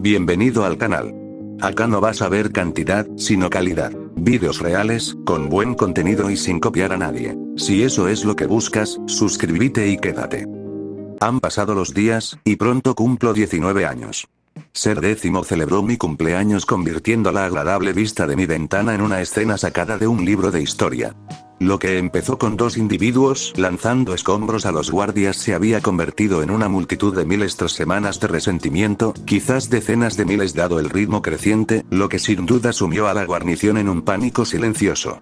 Bienvenido al canal. Acá no vas a ver cantidad, sino calidad. Vídeos reales, con buen contenido y sin copiar a nadie. Si eso es lo que buscas, suscríbete y quédate. Han pasado los días, y pronto cumplo 19 años. Ser Décimo celebró mi cumpleaños convirtiendo la agradable vista de mi ventana en una escena sacada de un libro de historia. Lo que empezó con dos individuos lanzando escombros a los guardias se había convertido en una multitud de miles tras semanas de resentimiento, quizás decenas de miles dado el ritmo creciente, lo que sin duda sumió a la guarnición en un pánico silencioso.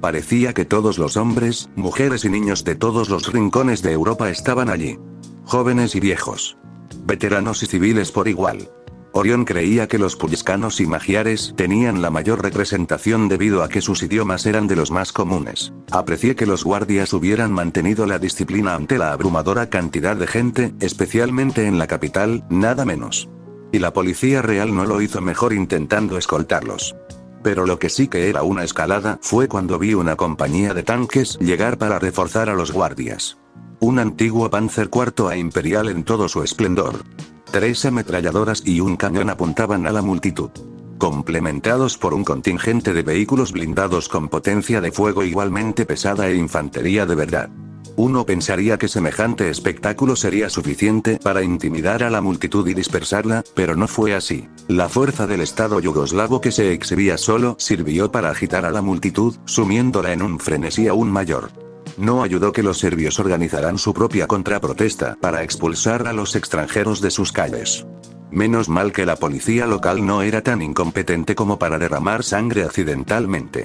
Parecía que todos los hombres, mujeres y niños de todos los rincones de Europa estaban allí. Jóvenes y viejos. Veteranos y civiles por igual. Orión creía que los puyescanos y magiares tenían la mayor representación debido a que sus idiomas eran de los más comunes. Aprecié que los guardias hubieran mantenido la disciplina ante la abrumadora cantidad de gente, especialmente en la capital, nada menos. Y la policía real no lo hizo mejor intentando escoltarlos. Pero lo que sí que era una escalada fue cuando vi una compañía de tanques llegar para reforzar a los guardias. Un antiguo Panzer IV Imperial en todo su esplendor. 3 ametralladoras y un cañón apuntaban a la multitud. Complementados por un contingente de vehículos blindados con potencia de fuego igualmente pesada e infantería de verdad. Uno pensaría que semejante espectáculo sería suficiente para intimidar a la multitud y dispersarla, pero no fue así. La fuerza del Estado yugoslavo que se exhibía solo sirvió para agitar a la multitud, sumiéndola en un frenesí aún mayor. No ayudó que los serbios organizaran su propia contraprotesta para expulsar a los extranjeros de sus calles. Menos mal que la policía local no era tan incompetente como para derramar sangre accidentalmente.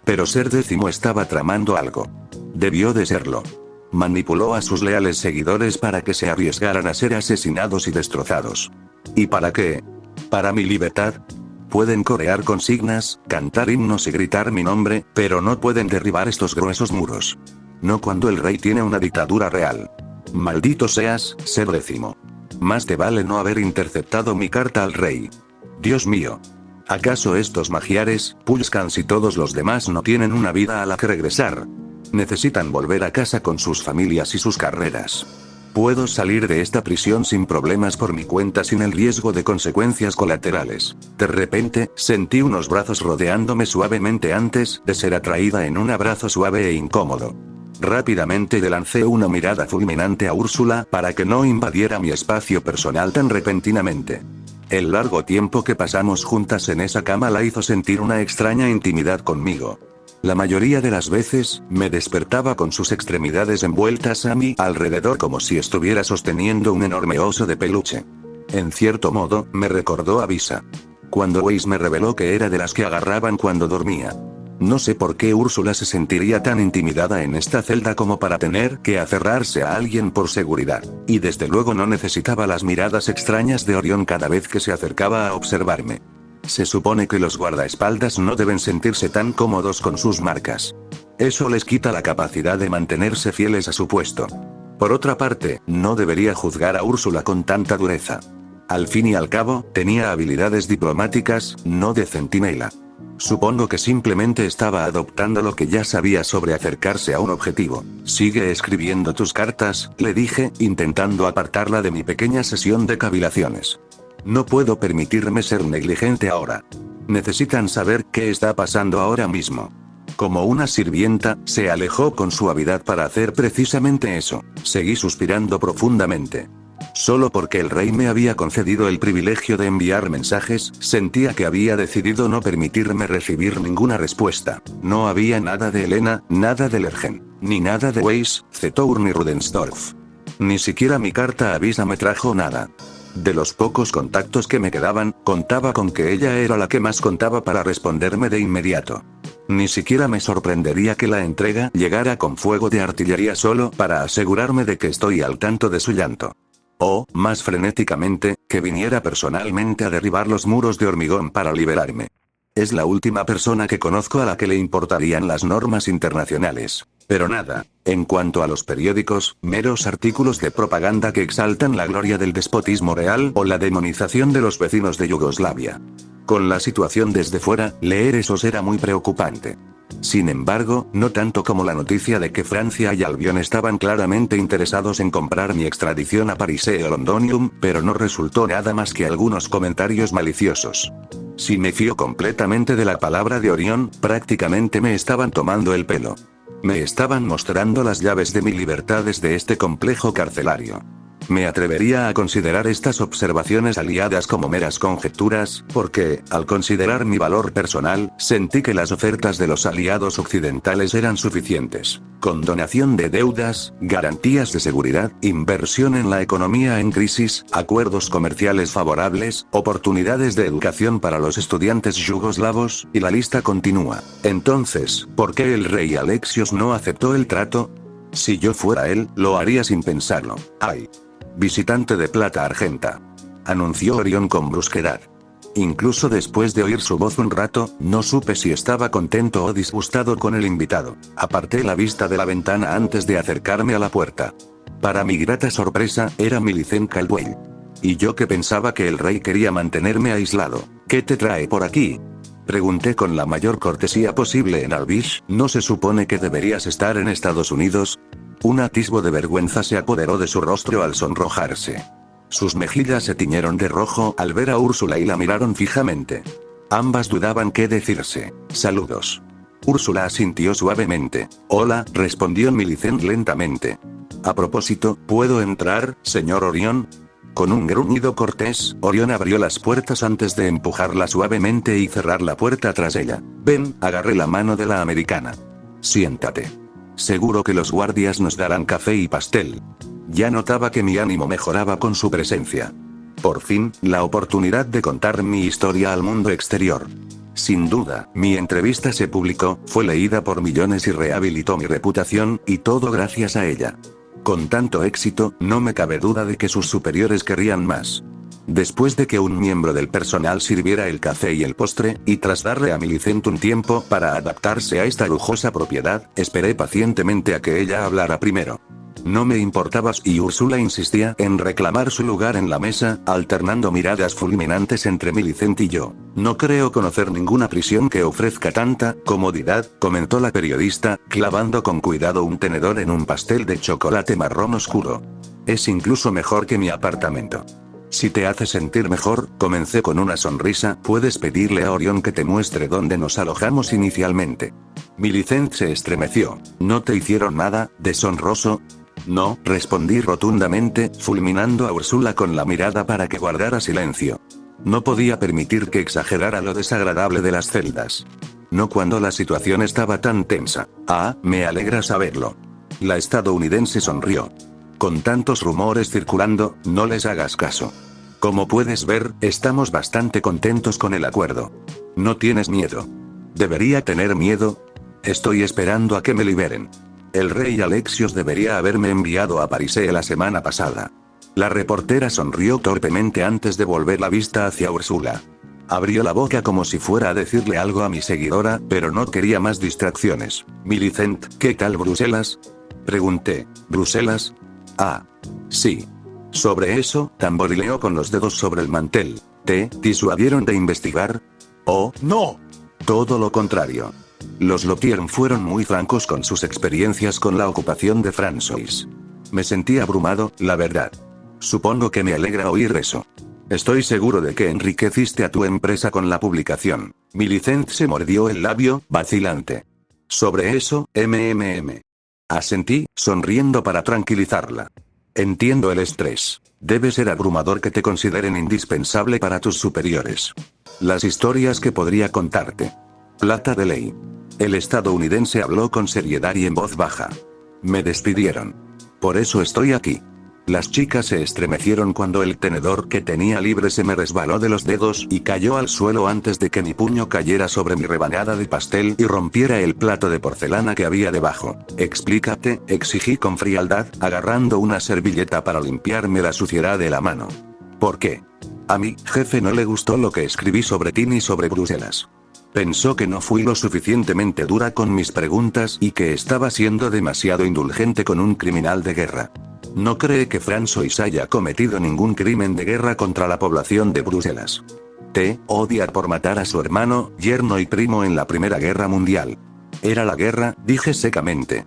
Pero Ser Décimo estaba tramando algo. Debió de serlo. Manipuló a sus leales seguidores para que se arriesgaran a ser asesinados y destrozados. ¿Y para qué? ¿Para mi libertad? Pueden corear consignas, cantar himnos y gritar mi nombre, pero no pueden derribar estos gruesos muros. No cuando el rey tiene una dictadura real. Maldito seas, Ser Décimo. Más te vale no haber interceptado mi carta al rey. Dios mío. ¿Acaso estos magiares, puyescans y todos los demás no tienen una vida a la que regresar? Necesitan volver a casa con sus familias y sus carreras. Puedo salir de esta prisión sin problemas por mi cuenta sin el riesgo de consecuencias colaterales. De repente, sentí unos brazos rodeándome suavemente antes de ser atraída en un abrazo suave e incómodo. Rápidamente le lancé una mirada fulminante a Úrsula para que no invadiera mi espacio personal tan repentinamente. El largo tiempo que pasamos juntas en esa cama la hizo sentir una extraña intimidad conmigo. La mayoría de las veces, me despertaba con sus extremidades envueltas a mi alrededor como si estuviera sosteniendo un enorme oso de peluche. En cierto modo, me recordó a Visa. Cuando Weiss me reveló que era de las que agarraban cuando dormía. No sé por qué Úrsula se sentiría tan intimidada en esta celda como para tener que aferrarse a alguien por seguridad. Y desde luego no necesitaba las miradas extrañas de Orión cada vez que se acercaba a observarme. Se supone que los guardaespaldas no deben sentirse tan cómodos con sus marcas. Eso les quita la capacidad de mantenerse fieles a su puesto. Por otra parte, no debería juzgar a Úrsula con tanta dureza. Al fin y al cabo, tenía habilidades diplomáticas, no de centinela. Supongo que simplemente estaba adoptando lo que ya sabía sobre acercarse a un objetivo. Sigue escribiendo tus cartas, le dije, intentando apartarla de mi pequeña sesión de cavilaciones. No puedo permitirme ser negligente ahora. Necesitan saber qué está pasando ahora mismo. Como una sirvienta, se alejó con suavidad para hacer precisamente eso. Seguí suspirando profundamente. Solo porque el rey me había concedido el privilegio de enviar mensajes, sentía que había decidido no permitirme recibir ninguna respuesta. No había nada de Helena, nada de Lergen, ni nada de Weiss, Zetour ni Rudensdorf. Ni siquiera mi carta a Visa me trajo nada. De los pocos contactos que me quedaban, contaba con que ella era la que más contaba para responderme de inmediato. Ni siquiera me sorprendería que la entrega llegara con fuego de artillería solo para asegurarme de que estoy al tanto de su llanto. O, más frenéticamente, que viniera personalmente a derribar los muros de hormigón para liberarme. Es la última persona que conozco a la que le importarían las normas internacionales. Pero nada, en cuanto a los periódicos, meros artículos de propaganda que exaltan la gloria del despotismo real o la demonización de los vecinos de Yugoslavia. Con la situación desde fuera, leer esos era muy preocupante. Sin embargo, no tanto como la noticia de que Francia y Albion estaban claramente interesados en comprar mi extradición a Parisea Londonium, pero no resultó nada más que algunos comentarios maliciosos. Si me fío completamente de la palabra de Orión, prácticamente me estaban tomando el pelo. Me estaban mostrando las llaves de mi libertad desde este complejo carcelario. Me atrevería a considerar estas observaciones aliadas como meras conjeturas, porque, al considerar mi valor personal, sentí que las ofertas de los aliados occidentales eran suficientes. Condonación de deudas, garantías de seguridad, inversión en la economía en crisis, acuerdos comerciales favorables, oportunidades de educación para los estudiantes yugoslavos, y la lista continúa. Entonces, ¿por qué el rey Alexios no aceptó el trato? Si yo fuera él, lo haría sin pensarlo. ¡Ay! Visitante de plata argenta, anunció Orión con brusquedad. Incluso después de oír su voz un rato, no supe si estaba contento o disgustado con el invitado. Aparté la vista de la ventana antes de acercarme a la puerta. Para mi grata sorpresa, era Millicent Caldwell. Y yo que pensaba que el rey quería mantenerme aislado. ¿Qué te trae por aquí? Pregunté con la mayor cortesía posible en Albish. ¿No se supone que deberías estar en Estados Unidos? Un atisbo de vergüenza se apoderó de su rostro al sonrojarse. Sus mejillas se tiñeron de rojo al ver a Úrsula y la miraron fijamente. Ambas dudaban qué decirse. Saludos. Úrsula asintió suavemente. Hola, respondió Millicent lentamente. A propósito, ¿puedo entrar, señor Orión? Con un gruñido cortés, Orión abrió las puertas antes de empujarla suavemente y cerrar la puerta tras ella. Ven, agarré la mano de la americana. Siéntate. Seguro que los guardias nos darán café y pastel. Ya notaba que mi ánimo mejoraba con su presencia. Por fin, la oportunidad de contar mi historia al mundo exterior. Sin duda, mi entrevista se publicó, fue leída por millones y rehabilitó mi reputación, y todo gracias a ella. Con tanto éxito, no me cabe duda de que sus superiores querrían más. Después de que un miembro del personal sirviera el café y el postre, y tras darle a Millicent un tiempo para adaptarse a esta lujosa propiedad, esperé pacientemente a que ella hablara primero. No me importaba si Úrsula insistía en reclamar su lugar en la mesa, alternando miradas fulminantes entre Millicent y yo. No creo conocer ninguna prisión que ofrezca tanta comodidad, comentó la periodista, clavando con cuidado un tenedor en un pastel de chocolate marrón oscuro. Es incluso mejor que mi apartamento. Si te hace sentir mejor, comencé con una sonrisa, puedes pedirle a Orión que te muestre dónde nos alojamos inicialmente. Millicent se estremeció. ¿No te hicieron nada, deshonroso? No, respondí rotundamente, fulminando a Úrsula con la mirada para que guardara silencio. No podía permitir que exagerara lo desagradable de las celdas. No cuando la situación estaba tan tensa. Ah, me alegra saberlo. La estadounidense sonrió. Con tantos rumores circulando, no les hagas caso. Como puedes ver, estamos bastante contentos con el acuerdo. No tienes miedo. ¿Debería tener miedo? Estoy esperando a que me liberen. El rey Alexios debería haberme enviado a Parisea la semana pasada. La reportera sonrió torpemente antes de volver la vista hacia Úrsula. Abrió la boca como si fuera a decirle algo a mi seguidora, pero no quería más distracciones. Millicent, ¿qué tal Bruselas? Pregunté. ¿Bruselas? Ah. Sí. Sobre eso, tamborileó con los dedos sobre el mantel. ¿Te disuadieron de investigar? Oh, no. Todo lo contrario. Los Lothiern fueron muy francos con sus experiencias con la ocupación de François. Me sentí abrumado, la verdad. Supongo que me alegra oír eso. Estoy seguro de que enriqueciste a tu empresa con la publicación. Millicent se mordió el labio, vacilante. Sobre eso, Asentí, sonriendo para tranquilizarla. Entiendo el estrés. Debe ser abrumador que te consideren indispensable para tus superiores. Las historias que podría contarte. Plata de ley. El estadounidense habló con seriedad y en voz baja. Me despidieron. Por eso estoy aquí. Las chicas se estremecieron cuando el tenedor que tenía libre se me resbaló de los dedos y cayó al suelo antes de que mi puño cayera sobre mi rebanada de pastel y rompiera el plato de porcelana que había debajo. Explícate, exigí con frialdad, agarrando una servilleta para limpiarme la suciedad de la mano. ¿Por qué? A mi jefe no le gustó lo que escribí sobre ti ni sobre Bruselas. Pensó que no fui lo suficientemente dura con mis preguntas y que estaba siendo demasiado indulgente con un criminal de guerra. No cree que François haya cometido ningún crimen de guerra contra la población de Bruselas. Te odia por matar a su hermano, yerno y primo en la Primera Guerra Mundial. Era la guerra, dije secamente.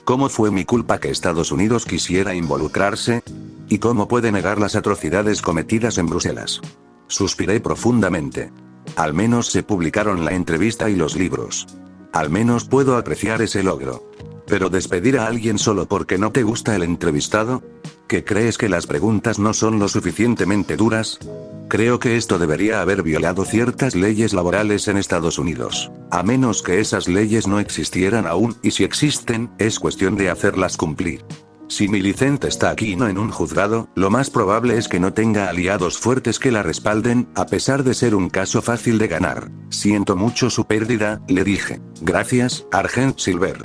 ¿Cómo fue mi culpa que Estados Unidos quisiera involucrarse? ¿Y cómo puede negar las atrocidades cometidas en Bruselas? Suspiré profundamente. Al menos se publicaron la entrevista y los libros. Al menos puedo apreciar ese logro. Pero despedir a alguien solo porque no te gusta el entrevistado? ¿Que crees que las preguntas no son lo suficientemente duras? Creo que esto debería haber violado ciertas leyes laborales en Estados Unidos. A menos que esas leyes no existieran aún, y si existen, es cuestión de hacerlas cumplir. Si Millicent está aquí y no en un juzgado, lo más probable es que no tenga aliados fuertes que la respalden, a pesar de ser un caso fácil de ganar. Siento mucho su pérdida, le dije. Gracias, Agent Silver.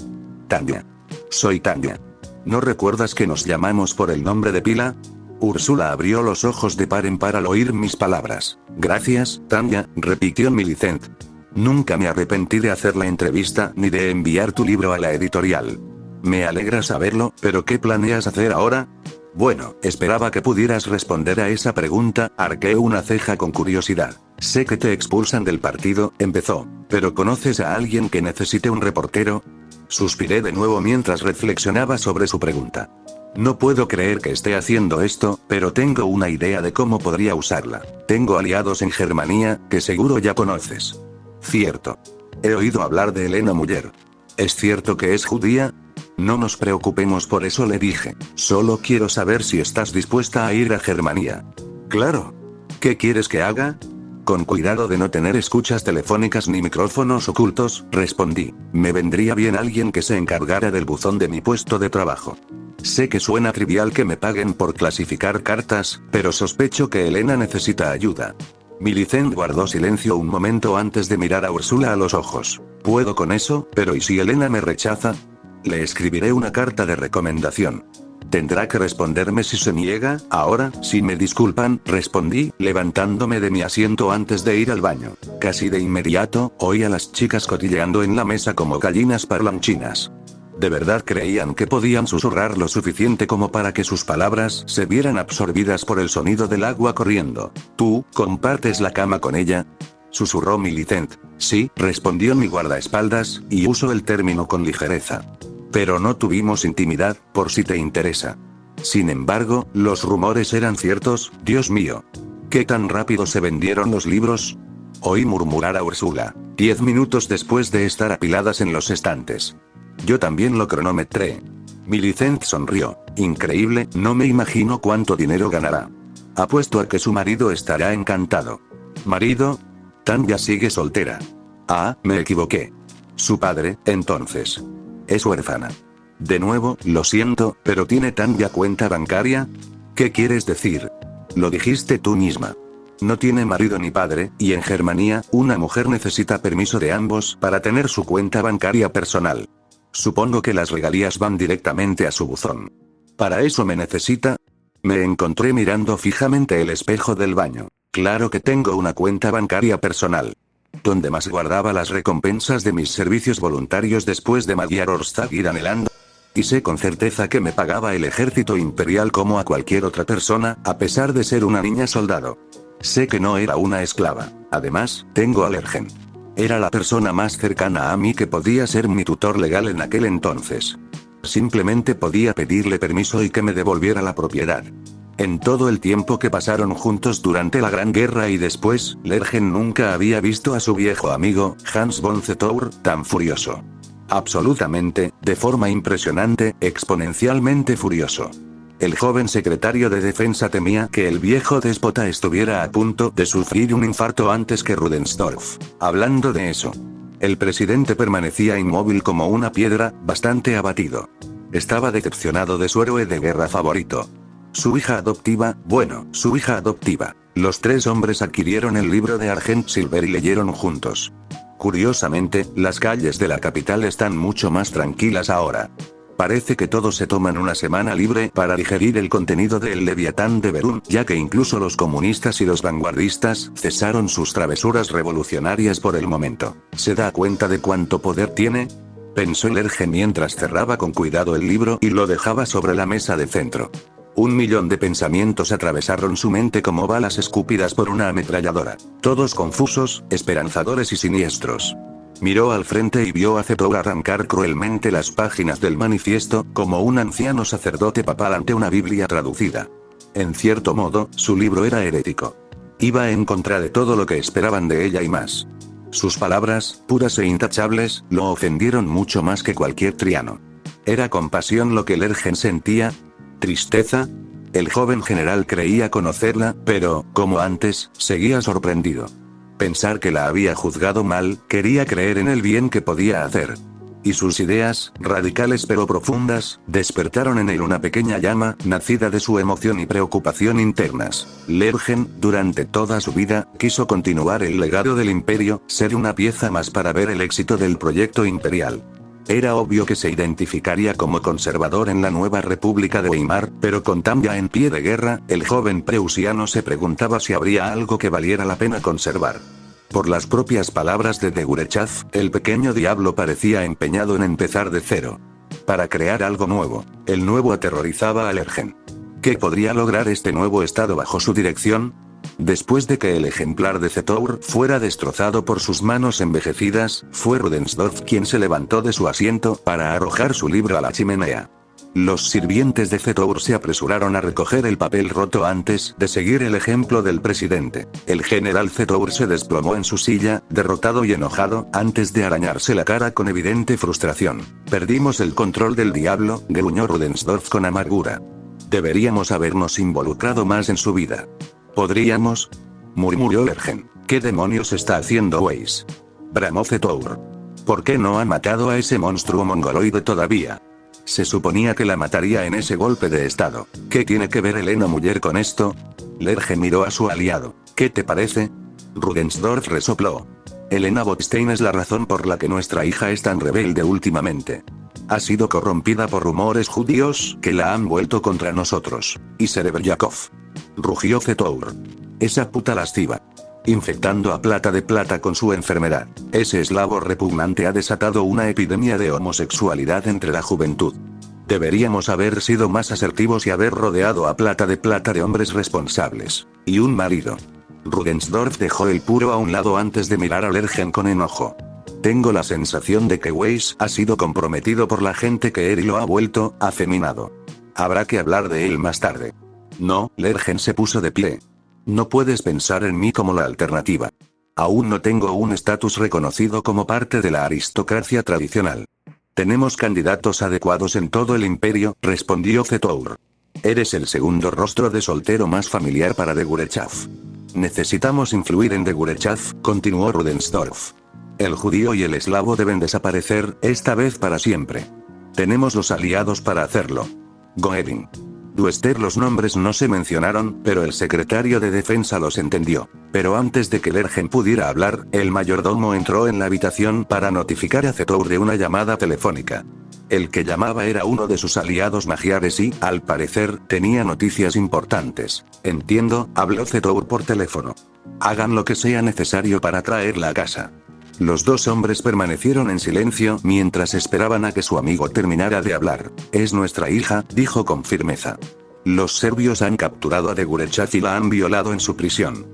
Tanya. Soy Tanya. ¿No recuerdas que nos llamamos por el nombre de pila? Úrsula abrió los ojos de par en par al oír mis palabras. Gracias, Tanya, repitió Millicent. Nunca me arrepentí de hacer la entrevista ni de enviar tu libro a la editorial. Me alegra saberlo, pero ¿qué planeas hacer ahora? Bueno, esperaba que pudieras responder a esa pregunta, arqueé una ceja con curiosidad. Sé que te expulsan del partido, empezó, pero ¿conoces a alguien que necesite un reportero? Suspiré de nuevo mientras reflexionaba sobre su pregunta. No puedo creer que esté haciendo esto, pero tengo una idea de cómo podría usarla. Tengo aliados en Germania, que seguro ya conoces. Cierto. He oído hablar de Elena Muller. ¿Es cierto que es judía? No nos preocupemos por eso, le dije. Solo quiero saber si estás dispuesta a ir a Germania. Claro. ¿Qué quieres que haga? Con cuidado de no tener escuchas telefónicas ni micrófonos ocultos, respondí. Me vendría bien alguien que se encargara del buzón de mi puesto de trabajo. Sé que suena trivial que me paguen por clasificar cartas, pero sospecho que Elena necesita ayuda. Millicent guardó silencio un momento antes de mirar a Úrsula a los ojos. Puedo con eso, pero ¿y si Elena me rechaza? Le escribiré una carta de recomendación. Tendrá que responderme si se niega. Ahora, si me disculpan, respondí, levantándome de mi asiento antes de ir al baño. Casi de inmediato, oí a las chicas cotilleando en la mesa como gallinas parlanchinas. ¿De verdad creían que podían susurrar lo suficiente como para que sus palabras se vieran absorbidas por el sonido del agua corriendo? ¿Tú, compartes la cama con ella? Susurró Millicent. Sí, respondió mi guardaespaldas, y uso el término con ligereza. Pero no tuvimos intimidad, por si te interesa. Sin embargo, los rumores eran ciertos, Dios mío. ¿Qué tan rápido se vendieron los libros? Oí murmurar a Úrsula. 10 minutos después de estar apiladas en los estantes. Yo también lo cronometré. Millicent sonrió. Increíble, no me imagino cuánto dinero ganará. Apuesto a que su marido estará encantado. ¿Marido? Tanya sigue soltera. Ah, me equivoqué. Su padre, entonces. Es huérfana. De nuevo, lo siento, pero ¿tiene Tanya cuenta bancaria? ¿Qué quieres decir? Lo dijiste tú misma. No tiene marido ni padre, y en Germania, una mujer necesita permiso de ambos para tener su cuenta bancaria personal. Supongo que las regalías van directamente a su buzón. ¿Para eso me necesita? Me encontré mirando fijamente el espejo del baño. Claro que tengo una cuenta bancaria personal. Donde más guardaba las recompensas de mis servicios voluntarios después de Magyar Orstag y Daneland. Y sé con certeza que me pagaba el ejército imperial como a cualquier otra persona, a pesar de ser una niña soldado. Sé que no era una esclava. Además, tengo a Lergen. Era la persona más cercana a mí que podía ser mi tutor legal en aquel entonces. Simplemente podía pedirle permiso y que me devolviera la propiedad. En todo el tiempo que pasaron juntos durante la Gran Guerra y después, Lergen nunca había visto a su viejo amigo, Hans von Zetour, tan furioso. Absolutamente, de forma impresionante, exponencialmente furioso. El joven secretario de defensa temía que el viejo déspota estuviera a punto de sufrir un infarto antes que Rudenstorff. Hablando de eso, el presidente permanecía inmóvil como una piedra, bastante abatido. Estaba decepcionado de su héroe de guerra favorito. Su hija adoptiva, su hija adoptiva. Los tres hombres adquirieron el libro de Agent Silver y leyeron juntos. Curiosamente, las calles de la capital están mucho más tranquilas ahora. Parece que todos se toman una semana libre para digerir el contenido del Leviatán de Berún, ya que incluso los comunistas y los vanguardistas cesaron sus travesuras revolucionarias por el momento. ¿Se da cuenta de cuánto poder tiene? Pensó Lergen mientras cerraba con cuidado el libro y lo dejaba sobre la mesa de centro. 1.000.000 de pensamientos atravesaron su mente como balas escupidas por una ametralladora. Todos confusos, esperanzadores y siniestros. Miró al frente y vio a Zetour arrancar cruelmente las páginas del manifiesto, como un anciano sacerdote papal ante una Biblia traducida. En cierto modo, su libro era herético. Iba en contra de todo lo que esperaban de ella y más. Sus palabras, puras e intachables, lo ofendieron mucho más que cualquier triano. ¿Era compasión lo que Lergen sentía? ¿Tristeza? El joven general creía conocerla, pero, como antes, seguía sorprendido. Pensar que la había juzgado mal, quería creer en el bien que podía hacer. Y sus ideas, radicales pero profundas, despertaron en él una pequeña llama, nacida de su emoción y preocupación internas. Lergen, durante toda su vida, quiso continuar el legado del imperio, ser una pieza más para ver el éxito del proyecto imperial. Era obvio que se identificaría como conservador en la nueva República de Weimar, pero con Tanja en pie de guerra, el joven preusiano se preguntaba si habría algo que valiera la pena conservar. Por las propias palabras de Degurechav, el pequeño diablo parecía empeñado en empezar de cero. Para crear algo nuevo. El nuevo aterrorizaba a Lergen. ¿Qué podría lograr este nuevo estado bajo su dirección? Después de que el ejemplar de Zetour fuera destrozado por sus manos envejecidas, fue Rudensdorf quien se levantó de su asiento para arrojar su libro a la chimenea. Los sirvientes de Zetour se apresuraron a recoger el papel roto antes de seguir el ejemplo del presidente. El general Zetour se desplomó en su silla, derrotado y enojado, antes de arañarse la cara con evidente frustración. Perdimos el control del diablo, gruñó Rudensdorf con amargura. Deberíamos habernos involucrado más en su vida. ¿Podríamos? Murmuró Lergen. ¿Qué demonios está haciendo Weiss? Bramó Zetour. ¿Por qué no ha matado a ese monstruo mongoloide todavía? Se suponía que la mataría en ese golpe de estado. ¿Qué tiene que ver Elena Muller con esto? Lergen miró a su aliado. ¿Qué te parece? Rudensdorf resopló. Elena Botstein es la razón por la que nuestra hija es tan rebelde últimamente. Ha sido corrompida por rumores judíos que la han vuelto contra nosotros. Y Serebryakov. Rugió Zetour. Esa puta lasciva. Infectando a Plata de Plata con su enfermedad. Ese eslavo repugnante ha desatado una epidemia de homosexualidad entre la juventud. Deberíamos haber sido más asertivos y haber rodeado a Plata de Plata de hombres responsables. Y un marido. Rudensdorf dejó el puro a un lado antes de mirar a Lergen con enojo. Tengo la sensación de que Weiss ha sido comprometido por la gente que Eri lo ha vuelto afeminado. Habrá que hablar de él más tarde. No, Lergen se puso de pie. No puedes pensar en mí como la alternativa. Aún no tengo un estatus reconocido como parte de la aristocracia tradicional. Tenemos candidatos adecuados en todo el imperio, respondió Zetour. Eres el segundo rostro de soltero más familiar para Degurechav. Necesitamos influir en Degurechav, continuó Rudensdorf. El judío y el eslavo deben desaparecer, esta vez para siempre. Tenemos los aliados para hacerlo. Goering. Duester. Los nombres no se mencionaron, pero el secretario de defensa los entendió. Pero antes de que Lergen pudiera hablar, el mayordomo entró en la habitación para notificar a Zetour de una llamada telefónica. El que llamaba era uno de sus aliados magiares y, al parecer, tenía noticias importantes. Entiendo, habló Zetour por teléfono. Hagan lo que sea necesario para traerla a casa. Los dos hombres permanecieron en silencio mientras esperaban a que su amigo terminara de hablar. Es nuestra hija, dijo con firmeza. Los serbios han capturado a Degurechav y la han violado en su prisión.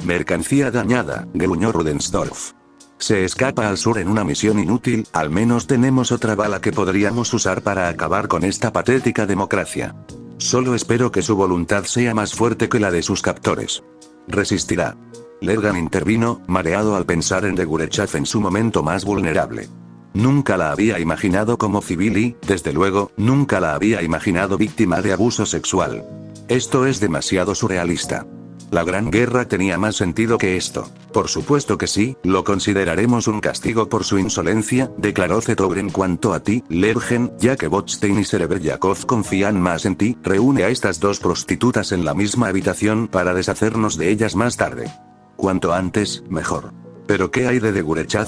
Mercancía dañada, gruñó Rudensdorf. Se escapa al sur en una misión inútil, al menos tenemos otra bala que podríamos usar para acabar con esta patética democracia. Solo espero que su voluntad sea más fuerte que la de sus captores. Resistirá. Lergan intervino, mareado al pensar en Degurechav en su momento más vulnerable. Nunca la había imaginado como civil y, desde luego, nunca la había imaginado víctima de abuso sexual. Esto es demasiado surrealista. La Gran Guerra tenía más sentido que esto. Por supuesto que sí, lo consideraremos un castigo por su insolencia, declaró Zetour. En cuanto a ti, Lergen, ya que Botstein y Serebryakov confían más en ti, reúne a estas dos prostitutas en la misma habitación para deshacernos de ellas más tarde. Cuanto antes, mejor. ¿Pero qué hay de Degurechav?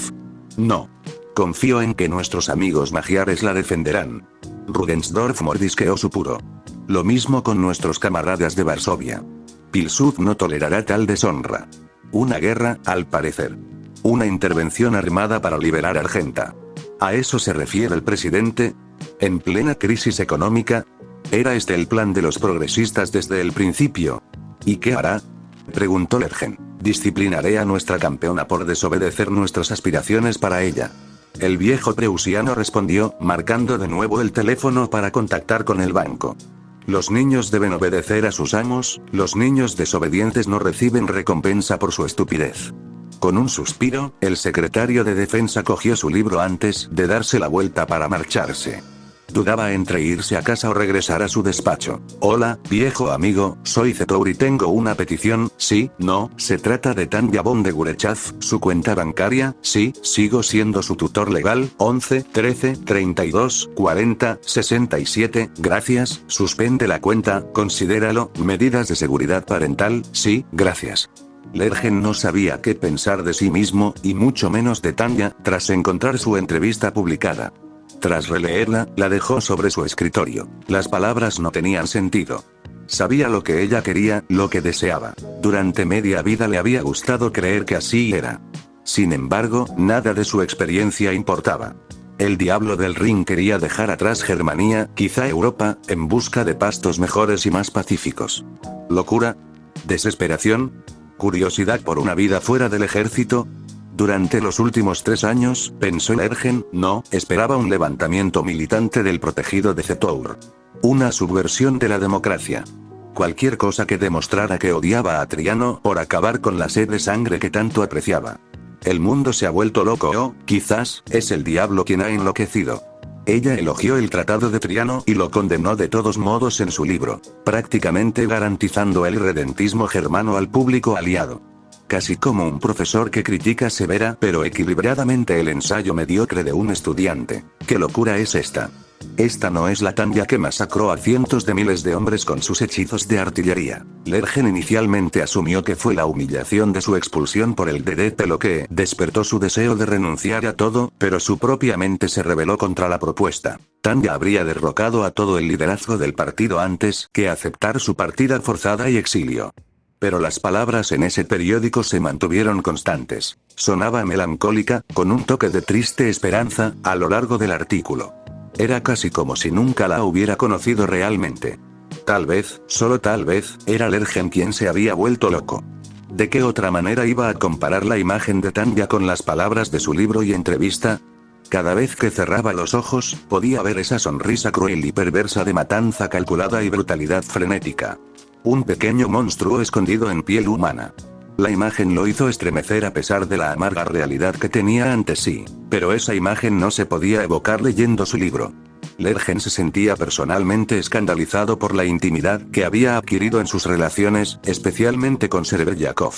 No. Confío en que nuestros amigos magiares la defenderán. Rudensdorf mordisqueó su puro. Lo mismo con nuestros camaradas de Varsovia. Pilsud no tolerará tal deshonra. Una guerra, al parecer. Una intervención armada para liberar Argenta. ¿A eso se refiere el presidente? ¿En plena crisis económica? ¿Era este el plan de los progresistas desde el principio? ¿Y qué hará? Preguntó Lergen. Disciplinaré a nuestra campeona por desobedecer nuestras aspiraciones para ella. El viejo preusiano respondió, marcando de nuevo el teléfono para contactar con el banco. Los niños deben obedecer a sus amos, los niños desobedientes no reciben recompensa por su estupidez. Con un suspiro, el secretario de defensa cogió su libro antes de darse la vuelta para marcharse. Dudaba entre irse a casa o regresar a su despacho. Hola, viejo amigo, soy Zetor y tengo una petición. Sí, no, se trata de Tanya von de Gurechav, su cuenta bancaria. Sí, sigo siendo su tutor legal. 11, 13, 32, 40, 67. Gracias, suspende la cuenta, considéralo. Medidas de seguridad parental. Sí, gracias. Lergen no sabía qué pensar de sí mismo, y mucho menos de Tanya, tras encontrar su entrevista publicada. Tras releerla, la dejó sobre su escritorio. Las palabras no tenían sentido. Sabía lo que ella quería, lo que deseaba. Durante media vida le había gustado creer que así era. Sin embargo, nada de su experiencia importaba. El diablo del Rin quería dejar atrás Germania, quizá Europa, en busca de pastos mejores y más pacíficos. ¿Locura? ¿Desesperación? ¿Curiosidad por una vida fuera del ejército? Durante los últimos 3 años, pensó Lergen, no, esperaba un levantamiento militante del protegido de Zetor. Una subversión de la democracia. Cualquier cosa que demostrara que odiaba a Triano por acabar con la sed de sangre que tanto apreciaba. El mundo se ha vuelto loco o, quizás, es el diablo quien ha enloquecido. Ella elogió el tratado de Triano y lo condenó de todos modos en su libro, prácticamente garantizando el irredentismo germano al público aliado. Casi como un profesor que critica severa pero equilibradamente el ensayo mediocre de un estudiante. ¿Qué locura es esta? Esta no es la Tanya que masacró a cientos de miles de hombres con sus hechizos de artillería. Lergen inicialmente asumió que fue la humillación de su expulsión por el DDP lo que despertó su deseo de renunciar a todo, pero su propia mente se rebeló contra la propuesta. Tanya habría derrocado a todo el liderazgo del partido antes que aceptar su partida forzada y exilio. Pero las palabras en ese periódico se mantuvieron constantes. Sonaba melancólica, con un toque de triste esperanza, a lo largo del artículo. Era casi como si nunca la hubiera conocido realmente. Tal vez, solo tal vez, era Lergen quien se había vuelto loco. ¿De qué otra manera iba a comparar la imagen de Tanya con las palabras de su libro y entrevista? Cada vez que cerraba los ojos, podía ver esa sonrisa cruel y perversa de matanza calculada y brutalidad frenética. Un pequeño monstruo escondido en piel humana. La imagen lo hizo estremecer a pesar de la amarga realidad que tenía ante sí, pero esa imagen no se podía evocar leyendo su libro. Lergen se sentía personalmente escandalizado por la intimidad que había adquirido en sus relaciones, especialmente con Serebryakov.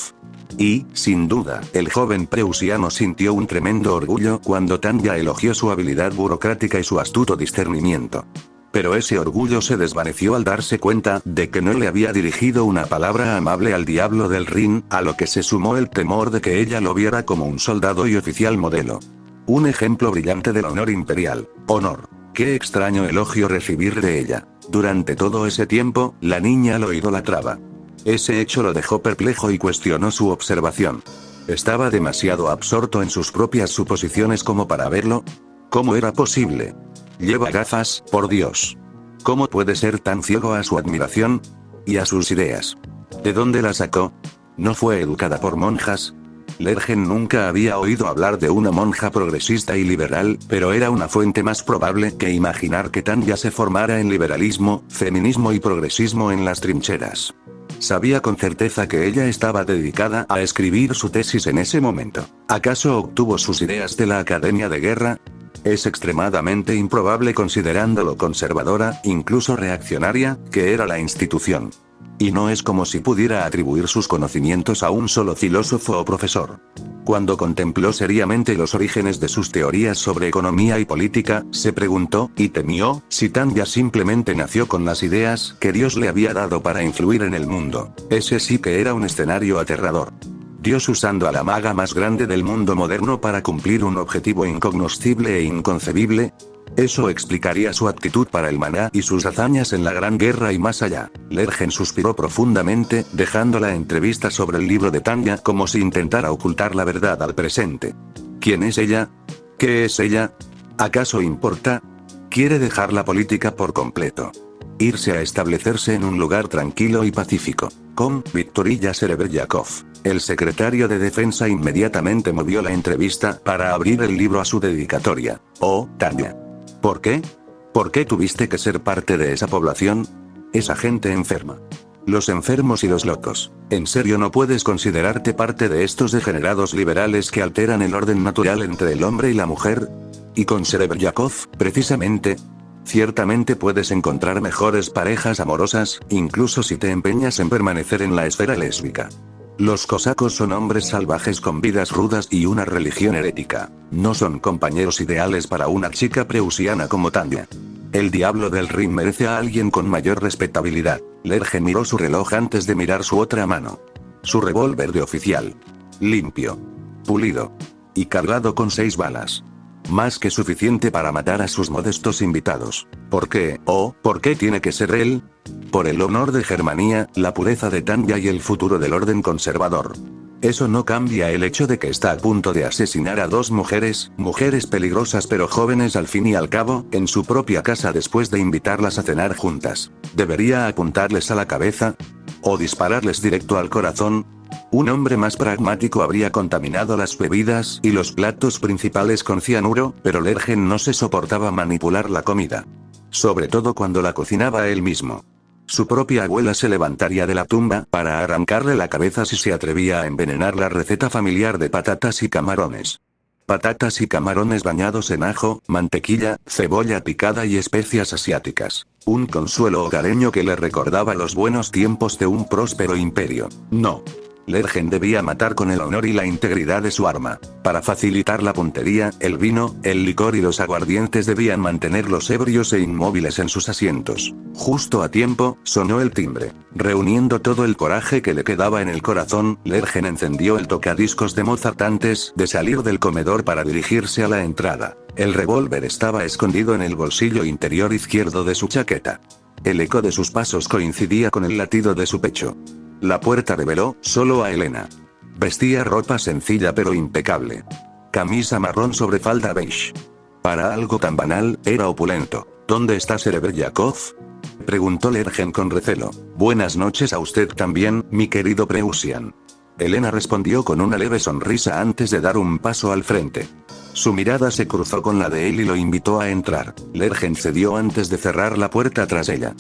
Y, sin duda, el joven preusiano sintió un tremendo orgullo cuando Tanya elogió su habilidad burocrática y su astuto discernimiento. Pero ese orgullo se desvaneció al darse cuenta de que no le había dirigido una palabra amable al diablo del Rin, a lo que se sumó el temor de que ella lo viera como un soldado y oficial modelo. Un ejemplo brillante del honor imperial. Honor. Qué extraño elogio recibir de ella. Durante todo ese tiempo, la niña lo idolatraba. Ese hecho lo dejó perplejo y cuestionó su observación. ¿Estaba demasiado absorto en sus propias suposiciones como para verlo? ¿Cómo era posible? Lleva gafas, por Dios. ¿Cómo puede ser tan ciego a su admiración? Y a sus ideas. ¿De dónde la sacó? ¿No fue educada por monjas? Lergen nunca había oído hablar de una monja progresista y liberal, pero era una fuente más probable que imaginar que Tanya se formara en liberalismo, feminismo y progresismo en las trincheras. Sabía con certeza que ella estaba dedicada a escribir su tesis en ese momento. ¿Acaso obtuvo sus ideas de la Academia de Guerra? Es extremadamente improbable considerando lo conservadora, incluso reaccionaria, que era la institución. Y no es como si pudiera atribuir sus conocimientos a un solo filósofo o profesor. Cuando contempló seriamente los orígenes de sus teorías sobre economía y política, se preguntó, y temió, si Tanya simplemente nació con las ideas que Dios le había dado para influir en el mundo. Ese sí que era un escenario aterrador. Dios usando a la maga más grande del mundo moderno para cumplir un objetivo incognoscible e inconcebible. Eso explicaría su aptitud para el maná y sus hazañas en la Gran Guerra y más allá. Lergen suspiró profundamente, dejando la entrevista sobre el libro de Tanya como si intentara ocultar la verdad al presente. ¿Quién es ella? ¿Qué es ella? ¿Acaso importa? Quiere dejar la política por completo. Irse a establecerse en un lugar tranquilo y pacífico. Con Victoria Serebryakov. El secretario de Defensa inmediatamente movió la entrevista para abrir el libro a su dedicatoria. Oh, Tanya. ¿Por qué? ¿Por qué tuviste que ser parte de esa población? Esa gente enferma. Los enfermos y los locos. ¿En serio no puedes considerarte parte de estos degenerados liberales que alteran el orden natural entre el hombre y la mujer? Y con Serebryakov, precisamente. Ciertamente puedes encontrar mejores parejas amorosas, incluso si te empeñas en permanecer en la esfera lésbica. Los cosacos son hombres salvajes con vidas rudas y una religión herética. No son compañeros ideales para una chica preusiana como Tanya. El diablo del Rin merece a alguien con mayor respetabilidad. Lerge miró su reloj antes de mirar su otra mano. Su revólver de oficial. Limpio. Pulido. Y cargado con 6 balas. Más que suficiente para matar a sus modestos invitados. ¿Por qué? ¿Por qué tiene que ser él? Por el honor de Germania, la pureza de Tanya y el futuro del orden conservador. Eso no cambia el hecho de que está a punto de asesinar a 2 mujeres peligrosas pero jóvenes al fin y al cabo, en su propia casa después de invitarlas a cenar juntas. ¿Debería apuntarles a la cabeza? ¿O dispararles directo al corazón? Un hombre más pragmático habría contaminado las bebidas y los platos principales con cianuro, pero Lergen no se soportaba manipular la comida. Sobre todo cuando la cocinaba él mismo. Su propia abuela se levantaría de la tumba para arrancarle la cabeza si se atrevía a envenenar la receta familiar de patatas y camarones. Patatas y camarones bañados en ajo, mantequilla, cebolla picada y especias asiáticas. Un consuelo hogareño que le recordaba los buenos tiempos de un próspero imperio. No. Lergen debía matar con el honor y la integridad de su arma. Para facilitar la puntería, el vino, el licor y los aguardientes debían mantenerlos ebrios e inmóviles en sus asientos. Justo a tiempo, sonó el timbre. Reuniendo todo el coraje que le quedaba en el corazón, Lergen encendió el tocadiscos de Mozart antes de salir del comedor para dirigirse a la entrada. El revólver estaba escondido en el bolsillo interior izquierdo de su chaqueta. El eco de sus pasos coincidía con el latido de su pecho. La puerta reveló solo a Elena. Vestía ropa sencilla pero impecable. Camisa marrón sobre falda beige. Para algo tan banal, era opulento. ¿Dónde está Serebryakov? Preguntó Lergen con recelo. Buenas noches a usted también, mi querido Preussian. Elena respondió con una leve sonrisa antes de dar un paso al frente. Su mirada se cruzó con la de él y lo invitó a entrar. Lergen cedió antes de cerrar la puerta tras ella.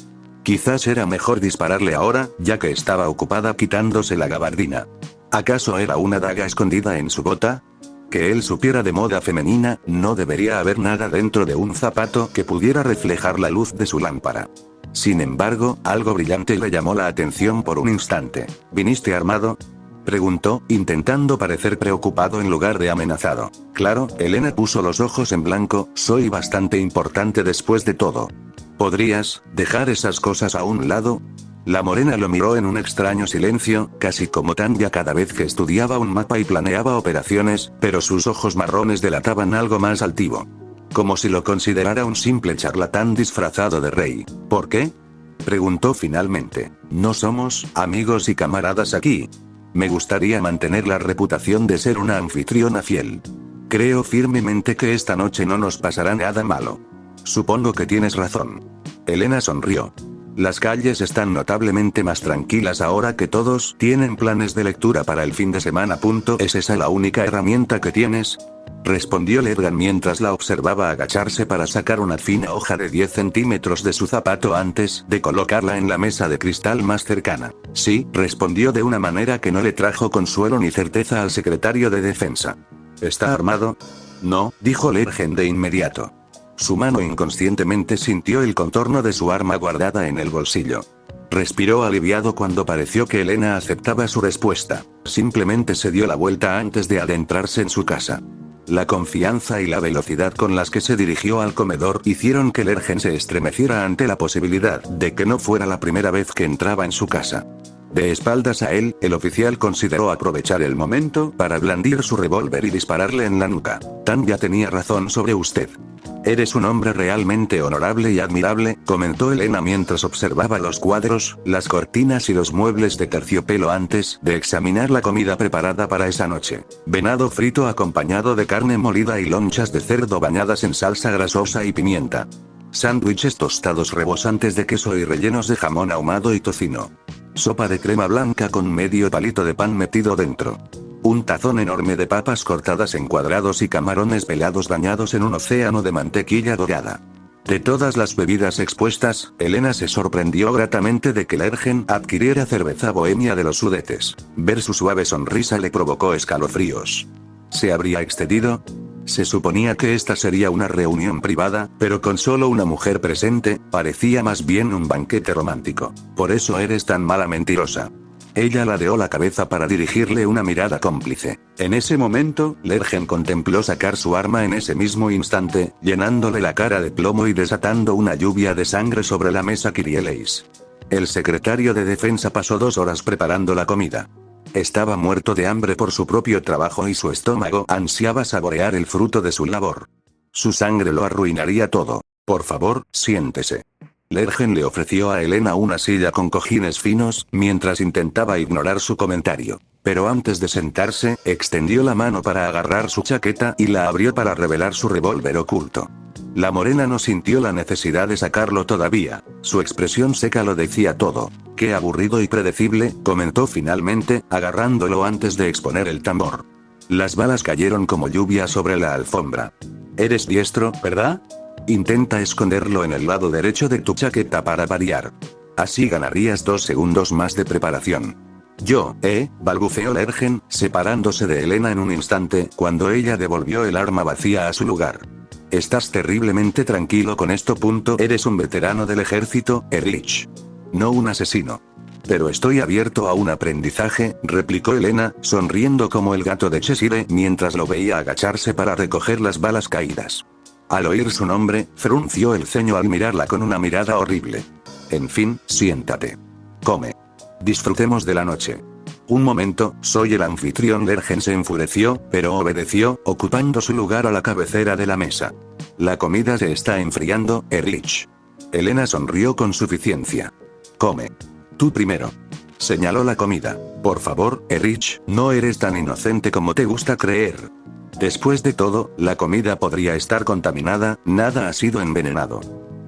Quizás era mejor dispararle ahora, ya que estaba ocupada quitándose la gabardina. ¿Acaso era una daga escondida en su bota? Que él supiera de moda femenina, no debería haber nada dentro de un zapato que pudiera reflejar la luz de su lámpara. Sin embargo, algo brillante le llamó la atención por un instante. ¿Viniste armado?, preguntó, intentando parecer preocupado en lugar de amenazado. Claro, Elena puso los ojos en blanco, soy bastante importante después de todo. ¿Podrías dejar esas cosas a un lado? La morena lo miró en un extraño silencio, casi como Tanya cada vez que estudiaba un mapa y planeaba operaciones, pero sus ojos marrones delataban algo más altivo. Como si lo considerara un simple charlatán disfrazado de rey. ¿Por qué?, preguntó finalmente. No somos amigos y camaradas aquí. Me gustaría mantener la reputación de ser una anfitriona fiel. Creo firmemente que esta noche no nos pasará nada malo. Supongo que tienes razón. Elena sonrió. Las calles están notablemente más tranquilas ahora que todos tienen planes de lectura para el fin de semana. ¿Es esa la única herramienta que tienes?, respondió Lergan mientras la observaba agacharse para sacar una fina hoja de 10 centímetros de su zapato antes de colocarla en la mesa de cristal más cercana. Sí, respondió de una manera que no le trajo consuelo ni certeza al secretario de Defensa. ¿Está armado? No, dijo Lergen de inmediato. Su mano inconscientemente sintió el contorno de su arma guardada en el bolsillo. Respiró aliviado cuando pareció que Elena aceptaba su respuesta. Simplemente se dio la vuelta antes de adentrarse en su casa. La confianza y la velocidad con las que se dirigió al comedor hicieron que Lergen se estremeciera ante la posibilidad de que no fuera la primera vez que entraba en su casa. De espaldas a él, el oficial consideró aprovechar el momento para blandir su revólver y dispararle en la nuca. Tanya tenía razón sobre usted. Eres un hombre realmente honorable y admirable, comentó Elena mientras observaba los cuadros, las cortinas y los muebles de terciopelo antes de examinar la comida preparada para esa noche. Venado frito acompañado de carne molida y lonchas de cerdo bañadas en salsa grasosa y pimienta. Sándwiches tostados rebosantes de queso y rellenos de jamón ahumado y tocino. Sopa de crema blanca con medio palito de pan metido dentro. Un tazón enorme de papas cortadas en cuadrados y camarones pelados bañados en un océano de mantequilla dorada. De todas las bebidas expuestas, Elena se sorprendió gratamente de que Lergen adquiriera cerveza bohemia de los Sudetes. Ver su suave sonrisa le provocó escalofríos. ¿Se habría excedido? Se suponía que esta sería una reunión privada, pero con solo una mujer presente, parecía más bien un banquete romántico. Por eso eres tan mala mentirosa. Ella ladeó la cabeza para dirigirle una mirada cómplice. En ese momento, Lergen contempló sacar su arma en ese mismo instante, llenándole la cara de plomo y desatando una lluvia de sangre sobre la mesa Kyrieleis. El secretario de defensa pasó 2 horas preparando la comida. Estaba muerto de hambre por su propio trabajo y su estómago ansiaba saborear el fruto de su labor. Su sangre lo arruinaría todo. Por favor, siéntese. Lergen le ofreció a Elena una silla con cojines finos, mientras intentaba ignorar su comentario. Pero antes de sentarse, extendió la mano para agarrar su chaqueta y la abrió para revelar su revólver oculto. La morena no sintió la necesidad de sacarlo todavía. Su expresión seca lo decía todo. Qué aburrido y predecible, comentó finalmente, agarrándolo antes de exponer el tambor. Las balas cayeron como lluvia sobre la alfombra. Eres diestro, ¿verdad? Intenta esconderlo en el lado derecho de tu chaqueta para variar. Así ganarías 2 segundos más de preparación. Balbuceó Lergen, separándose de Elena en un instante, cuando ella devolvió el arma vacía a su lugar. Estás terriblemente tranquilo con esto. Eres un veterano del ejército, Erlich. No un asesino. Pero estoy abierto a un aprendizaje, replicó Elena, sonriendo como el gato de Cheshire mientras lo veía agacharse para recoger las balas caídas. Al oír su nombre, frunció el ceño al mirarla con una mirada horrible. En fin, siéntate. Come. Disfrutemos de la noche. Un momento, soy el anfitrión. Lergen se enfureció, pero obedeció, ocupando su lugar a la cabecera de la mesa. La comida se está enfriando, Erlich. Elena sonrió con suficiencia. Come. Tú primero. Señaló la comida. Por favor, Erlich, no eres tan inocente como te gusta creer. Después de todo, la comida podría estar contaminada, nada ha sido envenenado.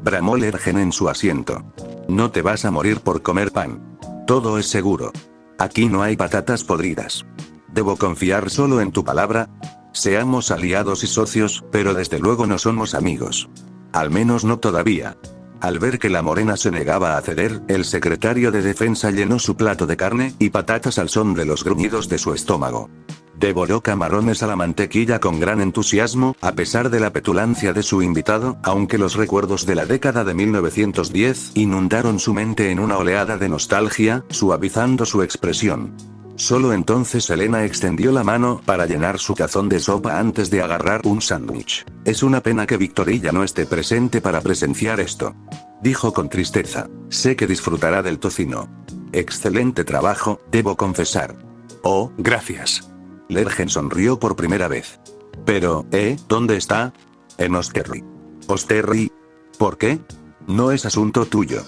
Bramó Lergen en su asiento. No te vas a morir por comer pan. Todo es seguro. Aquí no hay patatas podridas. ¿Debo confiar solo en tu palabra? Seamos aliados y socios, pero desde luego no somos amigos. Al menos no todavía. Al ver que la morena se negaba a ceder, el secretario de defensa llenó su plato de carne y patatas al son de los gruñidos de su estómago. Devoró camarones a la mantequilla con gran entusiasmo, a pesar de la petulancia de su invitado, aunque los recuerdos de la década de 1910 inundaron su mente en una oleada de nostalgia, suavizando su expresión. Solo entonces Elena extendió la mano para llenar su tazón de sopa antes de agarrar un sándwich. Es una pena que Victorilla no esté presente para presenciar esto. Dijo con tristeza. Sé que disfrutará del tocino. Excelente trabajo, debo confesar. Oh, gracias. Lergen sonrió por primera vez. Pero, ¿dónde está? En Osterry. ¿Osterry? ¿Por qué? No es asunto tuyo.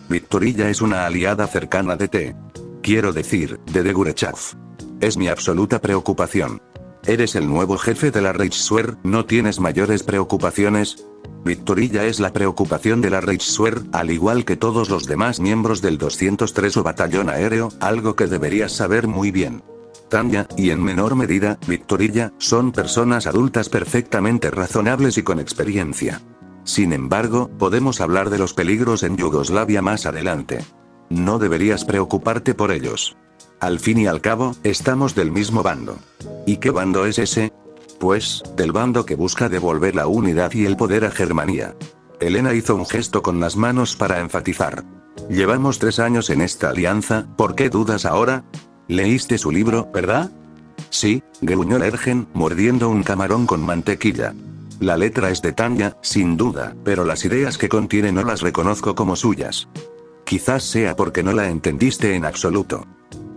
Victorilla es una aliada cercana de T. Quiero decir, de Degurechav. Es mi absoluta preocupación. Eres el nuevo jefe de la Reichswehr, ¿no tienes mayores preocupaciones? Victorilla es la preocupación de la Reichswehr, al igual que todos los demás miembros del 203 Batallón Aéreo, algo que deberías saber muy bien. Tanya, y en menor medida, Victorilla, son personas adultas perfectamente razonables y con experiencia. Sin embargo, podemos hablar de los peligros en Yugoslavia más adelante. No deberías preocuparte por ellos. Al fin y al cabo, estamos del mismo bando. ¿Y qué bando es ese? Pues, del bando que busca devolver la unidad y el poder a Germania. Elena hizo un gesto con las manos para enfatizar. Llevamos 3 años en esta alianza, ¿por qué dudas ahora? Leíste su libro, ¿verdad? Sí, gruñó Lergen, mordiendo un camarón con mantequilla. La letra es de Tanya, sin duda, pero las ideas que contiene no las reconozco como suyas. Quizás sea porque no la entendiste en absoluto.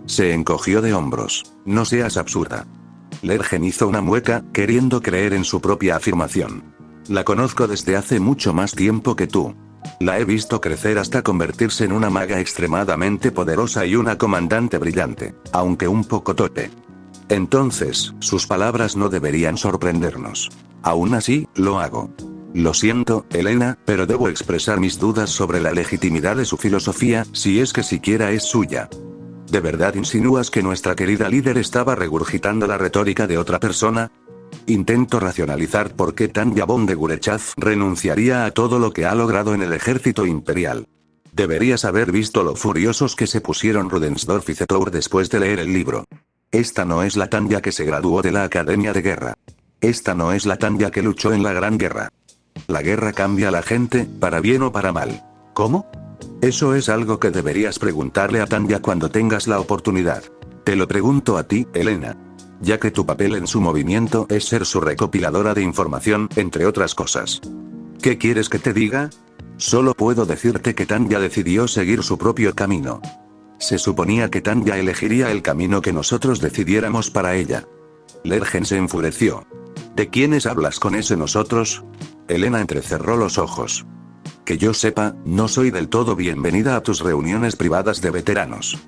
Se encogió de hombros. No seas absurda. Lergen hizo una mueca, queriendo creer en su propia afirmación. La conozco desde hace mucho más tiempo que tú. La he visto crecer hasta convertirse en una maga extremadamente poderosa y una comandante brillante, aunque un poco torpe. Entonces, sus palabras no deberían sorprendernos. Aún así, lo hago. Lo siento, Elena, pero debo expresar mis dudas sobre la legitimidad de su filosofía, si es que siquiera es suya. ¿De verdad insinúas que nuestra querida líder estaba regurgitando la retórica de otra persona? Intento racionalizar por qué Tanya von de Gurechav renunciaría a todo lo que ha logrado en el ejército imperial. Deberías haber visto lo furiosos que se pusieron Rudensdorf y Zetour después de leer el libro. Esta no es la Tanya que se graduó de la Academia de Guerra. Esta no es la Tanya que luchó en la Gran Guerra. La guerra cambia a la gente, para bien o para mal. ¿Cómo? Eso es algo que deberías preguntarle a Tanya cuando tengas la oportunidad. Te lo pregunto a ti, Elena. Ya que tu papel en su movimiento es ser su recopiladora de información, entre otras cosas. ¿Qué quieres que te diga? Solo puedo decirte que Tanya decidió seguir su propio camino. Se suponía que Tanya elegiría el camino que nosotros decidiéramos para ella. Lergen se enfureció. ¿De quiénes hablas con ese nosotros? Elena entrecerró los ojos. Que yo sepa, no soy del todo bienvenida a tus reuniones privadas de veteranos.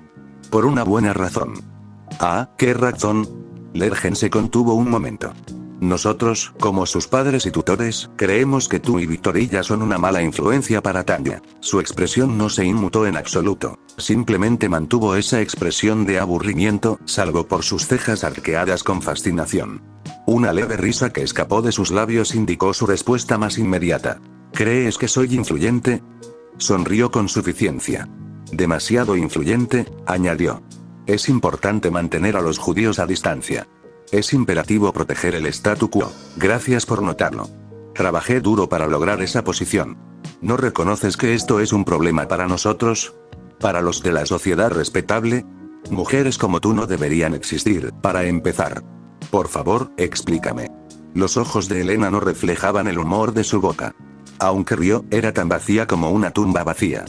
Por una buena razón. ¿Ah, qué razón? Lergen se contuvo un momento. Nosotros, como sus padres y tutores, creemos que tú y Victorilla son una mala influencia para Tanya. Su expresión no se inmutó en absoluto. Simplemente mantuvo esa expresión de aburrimiento, salvo por sus cejas arqueadas con fascinación. Una leve risa que escapó de sus labios indicó su respuesta más inmediata. ¿Crees que soy influyente? Sonrió con suficiencia. Demasiado influyente, añadió. Es importante mantener a los judíos a distancia. Es imperativo proteger el statu quo. Gracias por notarlo. Trabajé duro para lograr esa posición. ¿No reconoces que esto es un problema para nosotros? ¿Para los de la sociedad respetable? Mujeres como tú no deberían existir, para empezar. Por favor, explícame. Los ojos de Elena no reflejaban el humor de su boca. Aunque rió, era tan vacía como una tumba vacía.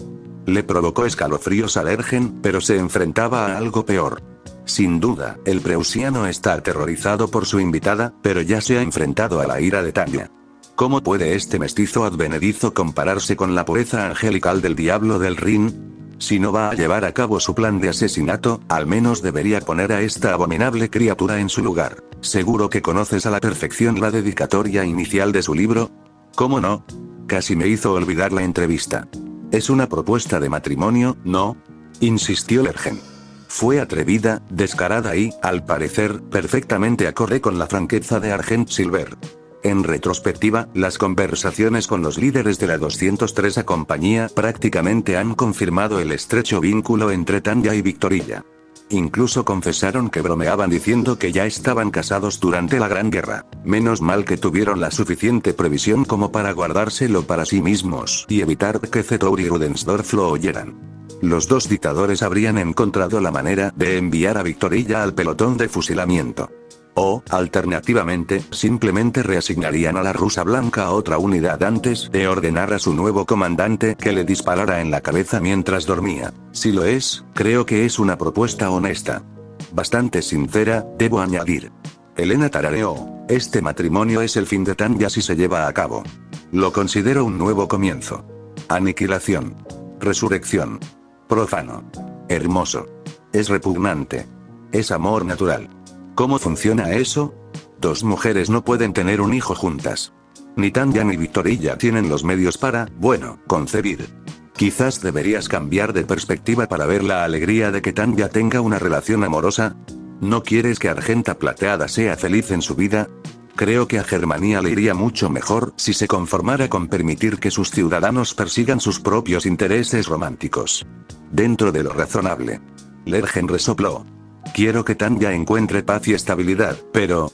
Le provocó escalofríos a Lergen, pero se enfrentaba a algo peor. Sin duda, el preusiano está aterrorizado por su invitada, pero ya se ha enfrentado a la ira de Tanya. ¿Cómo puede este mestizo advenedizo compararse con la pureza angelical del diablo del Rin? Si no va a llevar a cabo su plan de asesinato, al menos debería poner a esta abominable criatura en su lugar. ¿Seguro que conoces a la perfección la dedicatoria inicial de su libro? ¿Cómo no? Casi me hizo olvidar la entrevista. Es una propuesta de matrimonio, ¿no? Insistió Lergen. Fue atrevida, descarada y, al parecer, perfectamente acorde con la franqueza de Argent Silver. En retrospectiva, las conversaciones con los líderes de la 203 compañía prácticamente han confirmado el estrecho vínculo entre Tanya y Victorilla. Incluso confesaron que bromeaban diciendo que ya estaban casados durante la Gran Guerra. Menos mal que tuvieron la suficiente previsión como para guardárselo para sí mismos y evitar que Zetour y Rudensdorf lo oyeran. Los dos dictadores habrían encontrado la manera de enviar a Victorilla al pelotón de fusilamiento. O, alternativamente, simplemente reasignarían a la rusa blanca a otra unidad antes de ordenar a su nuevo comandante que le disparara en la cabeza mientras dormía. Si lo es, creo que es una propuesta honesta. Bastante sincera, debo añadir. Elena tarareó. Este matrimonio es el fin de Tanya si se lleva a cabo. Lo considero un nuevo comienzo. Aniquilación. Resurrección. Profano. Hermoso. Es repugnante. Es amor natural. ¿Cómo funciona eso? Dos mujeres no pueden tener un hijo juntas. Ni Tanya ni Victorilla tienen los medios para, bueno, concebir. Quizás deberías cambiar de perspectiva para ver la alegría de que Tanya tenga una relación amorosa. ¿No quieres que Argenta Plateada sea feliz en su vida? Creo que a Germania le iría mucho mejor si se conformara con permitir que sus ciudadanos persigan sus propios intereses románticos. Dentro de lo razonable. Lergen resopló. Quiero que Tanya encuentre paz y estabilidad, pero...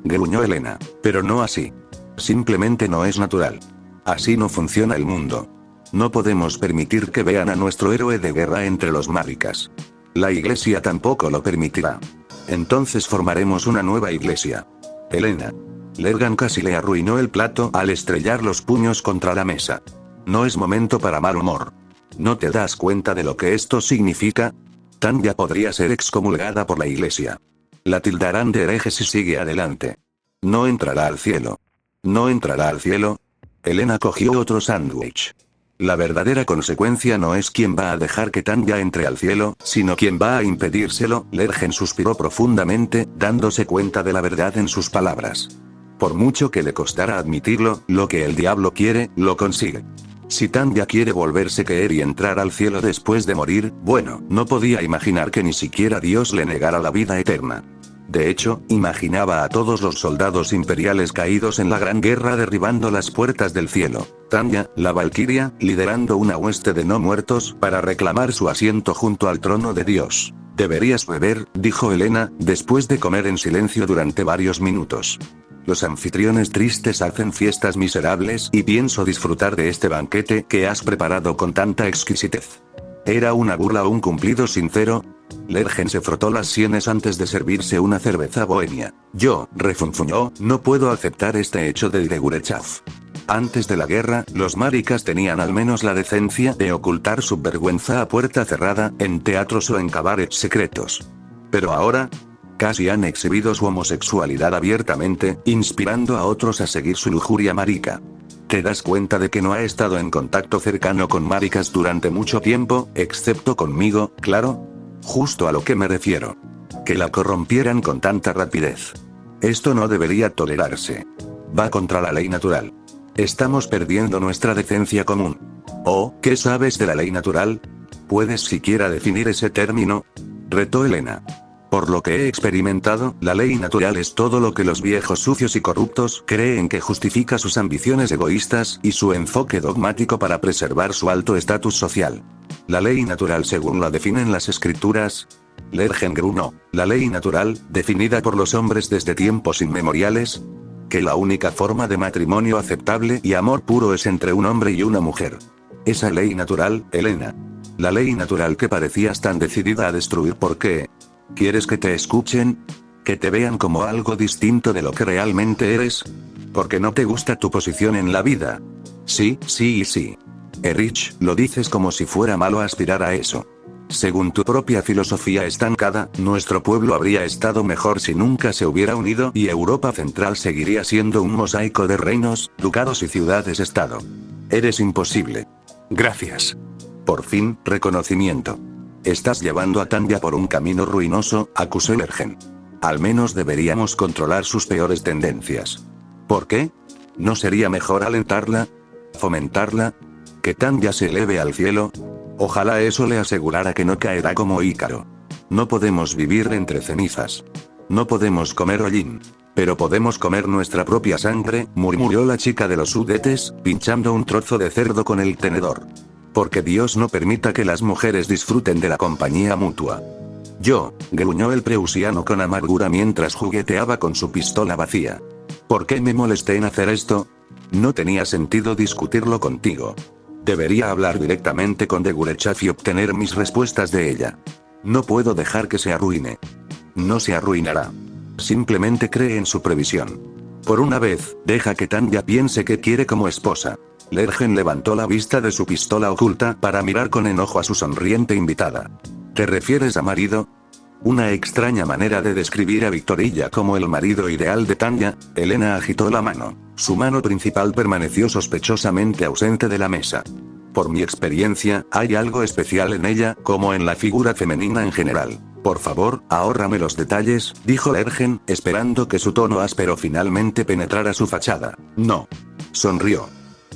gruñó Elena. Pero no así. Simplemente no es natural. Así no funciona el mundo. No podemos permitir que vean a nuestro héroe de guerra entre los máricas. La iglesia tampoco lo permitirá. Entonces formaremos una nueva iglesia. Elena. Lergan casi le arruinó el plato al estrellar los puños contra la mesa. No es momento para mal humor. ¿No te das cuenta de lo que esto significa? Tanya podría ser excomulgada por la iglesia. La tildarán de hereje si sigue adelante. No entrará al cielo. ¿No entrará al cielo? Elena cogió otro sándwich. La verdadera consecuencia no es quién va a dejar que Tanya entre al cielo, sino quién va a impedírselo. Lergen suspiró profundamente, dándose cuenta de la verdad en sus palabras. Por mucho que le costara admitirlo, lo que el diablo quiere, lo consigue. Si Tanya quiere volverse caer y entrar al cielo después de morir, bueno, no podía imaginar que ni siquiera Dios le negara la vida eterna. De hecho, imaginaba a todos los soldados imperiales caídos en la gran guerra derribando las puertas del cielo. Tanya, la Valquiria, liderando una hueste de no muertos para reclamar su asiento junto al trono de Dios. Deberías beber, dijo Helena, después de comer en silencio durante varios minutos. Los anfitriones tristes hacen fiestas miserables y pienso disfrutar de este banquete que has preparado con tanta exquisitez. ¿Era una burla o un cumplido sincero? Lergen se frotó las sienes antes de servirse una cerveza bohemia. Yo, refunfuñó, no puedo aceptar este hecho de Gurechav. Antes de la guerra, los maricas tenían al menos la decencia de ocultar su vergüenza a puerta cerrada, en teatros o en cabarets secretos. Pero ahora, casi han exhibido su homosexualidad abiertamente, inspirando a otros a seguir su lujuria marica. ¿Te das cuenta de que no ha estado en contacto cercano con maricas durante mucho tiempo, excepto conmigo, claro? Justo a lo que me refiero. Que la corrompieran con tanta rapidez. Esto no debería tolerarse. Va contra la ley natural. Estamos perdiendo nuestra decencia común. ¿Oh, qué sabes de la ley natural? ¿Puedes siquiera definir ese término? Retó Helena. Por lo que he experimentado, la ley natural es todo lo que los viejos sucios y corruptos creen que justifica sus ambiciones egoístas y su enfoque dogmático para preservar su alto estatus social. La ley natural según la definen las escrituras. Lergen gruñó. La ley natural, definida por los hombres desde tiempos inmemoriales. Que la única forma de matrimonio aceptable y amor puro es entre un hombre y una mujer. Esa ley natural, Helena. La ley natural que parecías tan decidida a destruir. ¿Por qué? ¿Quieres que te escuchen? ¿Que te vean como algo distinto de lo que realmente eres? ¿Porque no te gusta tu posición en la vida? Sí, sí y sí. Erich, lo dices como si fuera malo aspirar a eso. Según tu propia filosofía estancada, nuestro pueblo habría estado mejor si nunca se hubiera unido y Europa Central seguiría siendo un mosaico de reinos, ducados y ciudades-estado. Eres imposible. Gracias. Por fin, reconocimiento. Estás llevando a Tanya por un camino ruinoso, acusó Lergen. Al menos deberíamos controlar sus peores tendencias. ¿Por qué? ¿No sería mejor alentarla? ¿Fomentarla? ¿Que Tanya se eleve al cielo? Ojalá eso le asegurara que no caerá como Ícaro. No podemos vivir entre cenizas. No podemos comer hollín. Pero podemos comer nuestra propia sangre, murmuró la chica de los Sudetes, pinchando un trozo de cerdo con el tenedor. Porque Dios no permita que las mujeres disfruten de la compañía mutua. Yo, gruñó el preusiano con amargura mientras jugueteaba con su pistola vacía. ¿Por qué me molesté en hacer esto? No tenía sentido discutirlo contigo. Debería hablar directamente con Gurechav y obtener mis respuestas de ella. No puedo dejar que se arruine. No se arruinará. Simplemente cree en su previsión. Por una vez, deja que Tanya piense que quiere como esposa. Lergen levantó la vista de su pistola oculta para mirar con enojo a su sonriente invitada. ¿Te refieres a marido? Una extraña manera de describir a Victorilla como el marido ideal de Tanya. Helena agitó la mano. Su mano principal permaneció sospechosamente ausente de la mesa. Por mi experiencia, hay algo especial en ella, como en la figura femenina en general. Por favor, ahórrame los detalles, dijo Lergen, esperando que su tono áspero finalmente penetrara su fachada. No. Sonrió.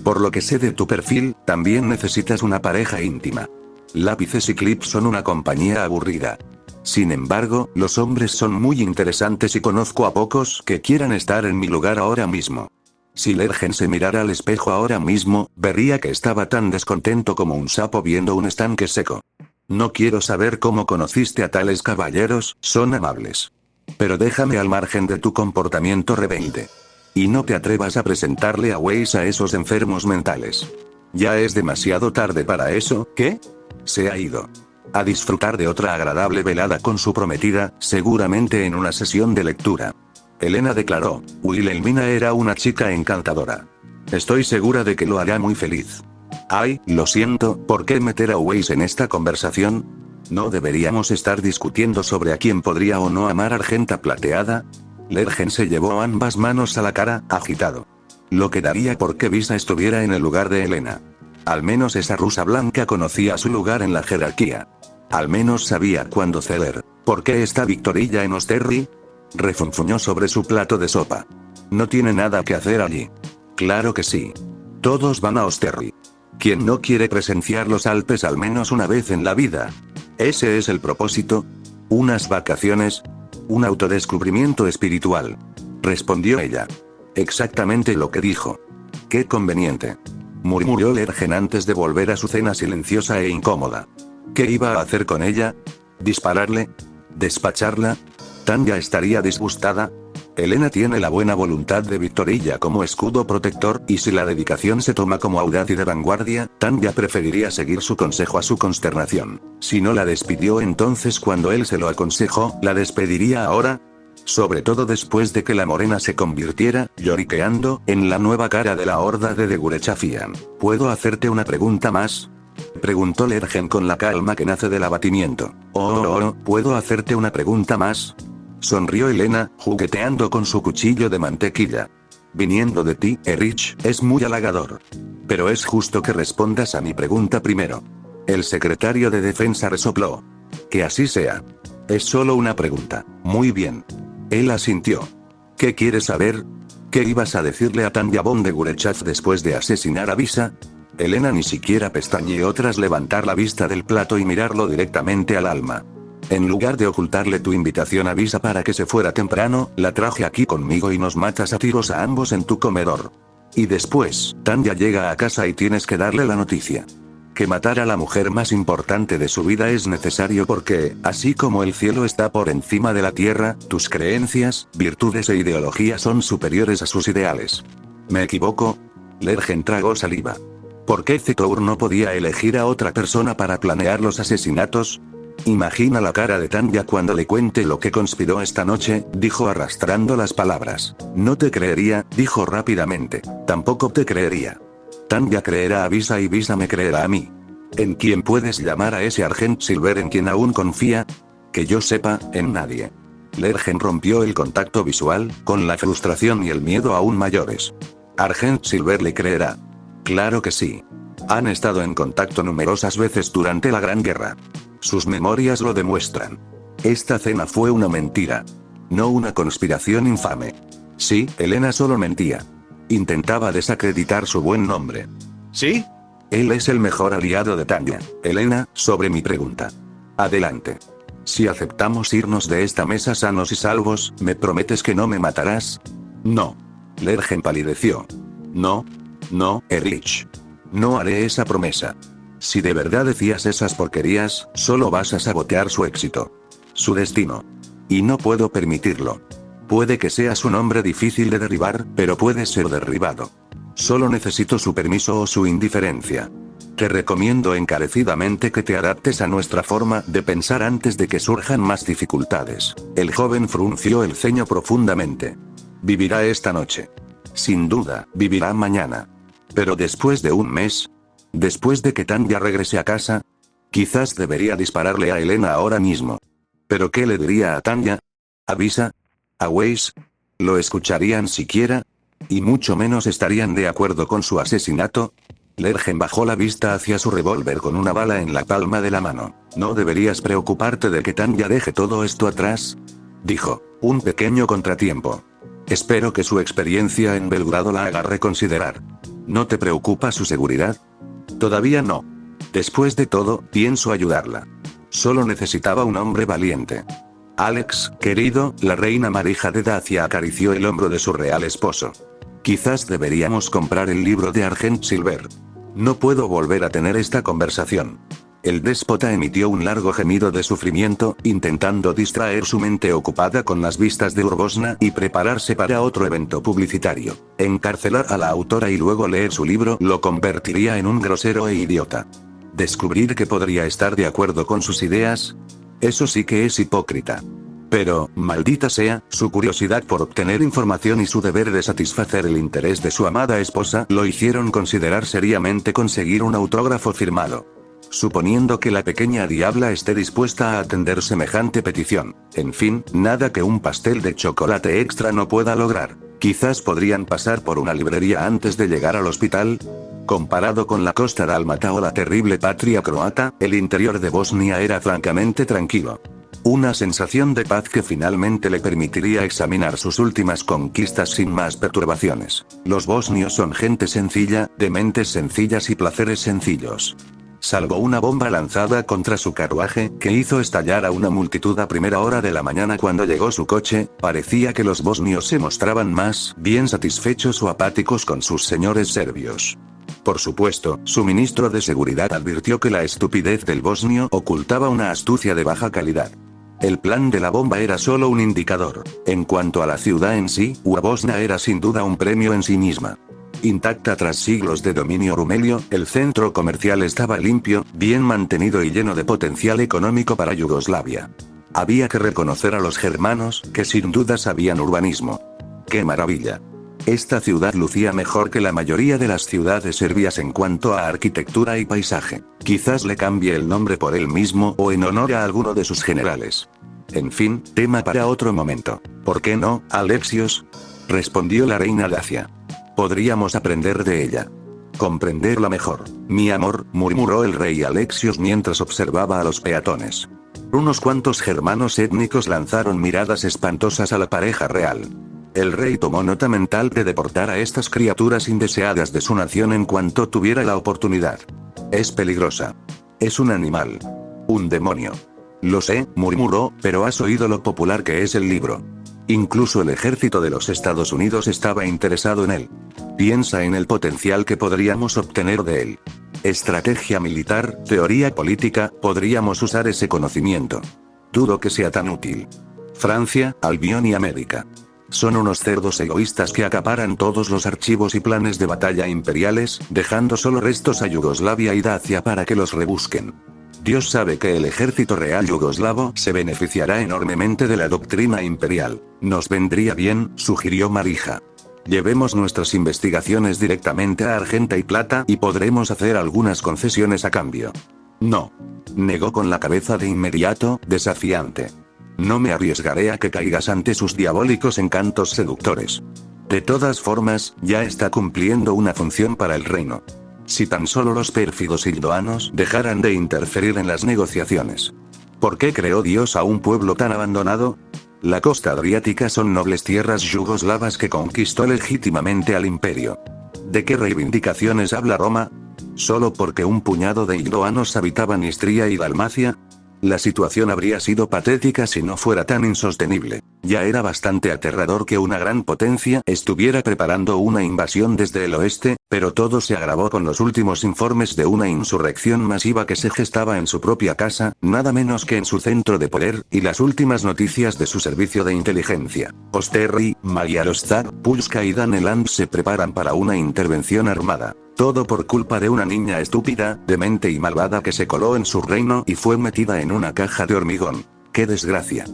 Por lo que sé de tu perfil, también necesitas una pareja íntima. Lápices y clips son una compañía aburrida. Sin embargo, los hombres son muy interesantes y conozco a pocos que quieran estar en mi lugar ahora mismo. Si Lergen se mirara al espejo ahora mismo, vería que estaba tan descontento como un sapo viendo un estanque seco. No quiero saber cómo conociste a tales caballeros, son amables. Pero déjame al margen de tu comportamiento rebelde. Y no te atrevas a presentarle a Weiss a esos enfermos mentales. Ya es demasiado tarde para eso, ¿qué? Se ha ido. A disfrutar de otra agradable velada con su prometida, seguramente en una sesión de lectura. Helena declaró, Wilhelmina era una chica encantadora. Estoy segura de que lo hará muy feliz. Ay, lo siento, ¿por qué meter a Weiss en esta conversación? ¿No deberíamos estar discutiendo sobre a quién podría o no amar Argenta Plateada? Lergen se llevó ambas manos a la cara, agitado. Lo que daría por que Visa estuviera en el lugar de Helena. Al menos esa rusa blanca conocía su lugar en la jerarquía. Al menos sabía cuándo ceder. ¿Por qué está Victorilla en Osterry? Refunfuñó sobre su plato de sopa. No tiene nada que hacer allí. Claro que sí. Todos van a Osterri. ¿Quién no quiere presenciar los Alpes al menos una vez en la vida? Ese es el propósito. Unas vacaciones. Un autodescubrimiento espiritual. Respondió ella. Exactamente lo que dijo. Qué conveniente. Murmuró Lergen antes de volver a su cena silenciosa e incómoda. ¿Qué iba a hacer con ella? ¿Dispararle? ¿Despacharla? ¿Tanya estaría disgustada? Elena tiene la buena voluntad de Victorilla como escudo protector, y si la dedicación se toma como audaz y de vanguardia, Tanya preferiría seguir su consejo a su consternación. Si no la despidió entonces cuando él se lo aconsejó, ¿la despediría ahora? Sobre todo después de que la morena se convirtiera, lloriqueando, en la nueva cara de la horda de Degurechafian. ¿Puedo hacerte una pregunta más? Preguntó Lergen con la calma que nace del abatimiento. ¿Puedo hacerte una pregunta más? Sonrió Elena, jugueteando con su cuchillo de mantequilla. Viniendo de ti, Erich, es muy halagador. Pero es justo que respondas a mi pregunta primero. El secretario de Defensa resopló. Que así sea. Es solo una pregunta. Muy bien. Él asintió. ¿Qué quieres saber? ¿Qué ibas a decirle a Tanya von Degurechav después de asesinar a Visa? Elena ni siquiera pestañeó tras levantar la vista del plato y mirarlo directamente al alma. En lugar de ocultarle tu invitación a Visa para que se fuera temprano, la traje aquí conmigo y nos matas a tiros a ambos en tu comedor. Y después, Tanya llega a casa y tienes que darle la noticia. Que matar a la mujer más importante de su vida es necesario porque, así como el cielo está por encima de la tierra, tus creencias, virtudes e ideologías son superiores a sus ideales. ¿Me equivoco? Lergen tragó saliva. ¿Por qué Zetour no podía elegir a otra persona para planear los asesinatos? Imagina la cara de Tanya cuando le cuente lo que conspiró esta noche, dijo arrastrando las palabras. No te creería, dijo rápidamente. Tampoco te creería. Tanya creerá a Visa y Visa me creerá a mí. ¿En quién puedes llamar a ese Argent Silver en quien aún confía? Que yo sepa, en nadie. Lergen rompió el contacto visual, con la frustración y el miedo aún mayores. Argent Silver le creerá. Claro que sí. Han estado en contacto numerosas veces durante la Gran Guerra. Sus memorias lo demuestran. Esta cena fue una mentira. No una conspiración infame. Sí, Elena solo mentía. Intentaba desacreditar su buen nombre. ¿Sí? Él es el mejor aliado de Tanya. Elena, sobre mi pregunta. Adelante. Si aceptamos irnos de esta mesa sanos y salvos, ¿me prometes que no me matarás? No. Lergen palideció. No. No, Erich. No haré esa promesa. Si de verdad decías esas porquerías, solo vas a sabotear su éxito. Su destino. Y no puedo permitirlo. Puede que seas un hombre difícil de derribar, pero puedes ser derribado. Solo necesito su permiso o su indiferencia. Te recomiendo encarecidamente que te adaptes a nuestra forma de pensar antes de que surjan más dificultades. El joven frunció el ceño profundamente. Vivirá esta noche. Sin duda, vivirá mañana. Pero después de un mes, después de que Tanya regrese a casa, quizás debería dispararle a Elena ahora mismo. ¿Pero qué le diría a Tanya? ¿A Visa? ¿A Weiss? ¿Lo escucharían siquiera? ¿Y mucho menos estarían de acuerdo con su asesinato? Lergen bajó la vista hacia su revólver con una bala en la palma de la mano. ¿No deberías preocuparte de que Tanya deje todo esto atrás? Dijo. Un pequeño contratiempo. Espero que su experiencia en Belgrado la haga reconsiderar. ¿No te preocupa su seguridad? Todavía no. Después de todo, pienso ayudarla. Solo necesitaba un hombre valiente. Alex, querido, la reina Marija de Dacia acarició el hombro de su real esposo. Quizás deberíamos comprar el libro de Argent Silver. No puedo volver a tener esta conversación. El déspota emitió un largo gemido de sufrimiento, intentando distraer su mente ocupada con las vistas de Urbosna y prepararse para otro evento publicitario. Encarcelar a la autora y luego leer su libro lo convertiría en un grosero e idiota. Descubrir que podría estar de acuerdo con sus ideas. Eso sí que es hipócrita. Pero, maldita sea, su curiosidad por obtener información y su deber de satisfacer el interés de su amada esposa lo hicieron considerar seriamente conseguir un autógrafo firmado. Suponiendo que la pequeña diabla esté dispuesta a atender semejante petición. En fin, nada que un pastel de chocolate extra no pueda lograr. Quizás podrían pasar por una librería antes de llegar al hospital. Comparado con la costa dálmata o la terrible patria croata, el interior de Bosnia era francamente tranquilo. Una sensación de paz que finalmente le permitiría examinar sus últimas conquistas sin más perturbaciones. Los bosnios son gente sencilla, de mentes sencillas y placeres sencillos. Salvo una bomba lanzada contra su carruaje, que hizo estallar a una multitud a primera hora de la mañana cuando llegó su coche, parecía que los bosnios se mostraban más bien satisfechos o apáticos con sus señores serbios. Por supuesto, su ministro de Seguridad advirtió que la estupidez del bosnio ocultaba una astucia de baja calidad. El plan de la bomba era solo un indicador. En cuanto a la ciudad en sí, Bosna era sin duda un premio en sí misma. Intacta tras siglos de dominio rumelio, el centro comercial estaba limpio, bien mantenido y lleno de potencial económico para Yugoslavia. Había que reconocer a los germanos, que sin duda sabían urbanismo. ¡Qué maravilla! Esta ciudad lucía mejor que la mayoría de las ciudades serbias en cuanto a arquitectura y paisaje. Quizás le cambie el nombre por él mismo o en honor a alguno de sus generales. En fin, tema para otro momento. ¿Por qué no, Alexios?, respondió la reina Dacia. Podríamos aprender de ella. Comprenderla mejor. Mi amor, murmuró el rey Alexios mientras observaba a los peatones. Unos cuantos germanos étnicos lanzaron miradas espantosas a la pareja real. El rey tomó nota mental de deportar a estas criaturas indeseadas de su nación en cuanto tuviera la oportunidad. Es peligrosa. Es un animal. Un demonio. Lo sé, murmuró, pero has oído lo popular que es el libro. Incluso el ejército de los Estados Unidos estaba interesado en él. Piensa en el potencial que podríamos obtener de él. Estrategia militar, teoría política, podríamos usar ese conocimiento. Dudo que sea tan útil. Francia, Albión y América. Son unos cerdos egoístas que acaparan todos los archivos y planes de batalla imperiales, dejando solo restos a Yugoslavia y Dacia para que los rebusquen. Dios sabe que el ejército real yugoslavo se beneficiará enormemente de la doctrina imperial. Nos vendría bien, sugirió Marija. Llevemos nuestras investigaciones directamente a Argenta y Plata y podremos hacer algunas concesiones a cambio. No. Negó con la cabeza de inmediato, desafiante. No me arriesgaré a que caigas ante sus diabólicos encantos seductores. De todas formas, ya está cumpliendo una función para el reino. Si tan solo los pérfidos hildoanos dejaran de interferir en las negociaciones. ¿Por qué creó Dios a un pueblo tan abandonado? La costa adriática son nobles tierras yugoslavas que conquistó legítimamente al imperio. ¿De qué reivindicaciones habla Roma? ¿Solo porque un puñado de hildoanos habitaban Istria y Dalmacia? La situación habría sido patética si no fuera tan insostenible. Ya era bastante aterrador que una gran potencia estuviera preparando una invasión desde el oeste, pero todo se agravó con los últimos informes de una insurrección masiva que se gestaba en su propia casa, nada menos que en su centro de poder, y las últimas noticias de su servicio de inteligencia. Osterri, Magyarország, Pulska y Daneland se preparan para una intervención armada. Todo por culpa de una niña estúpida, demente y malvada que se coló en su reino y fue metida en una caja de hormigón. ¡Qué desgracia!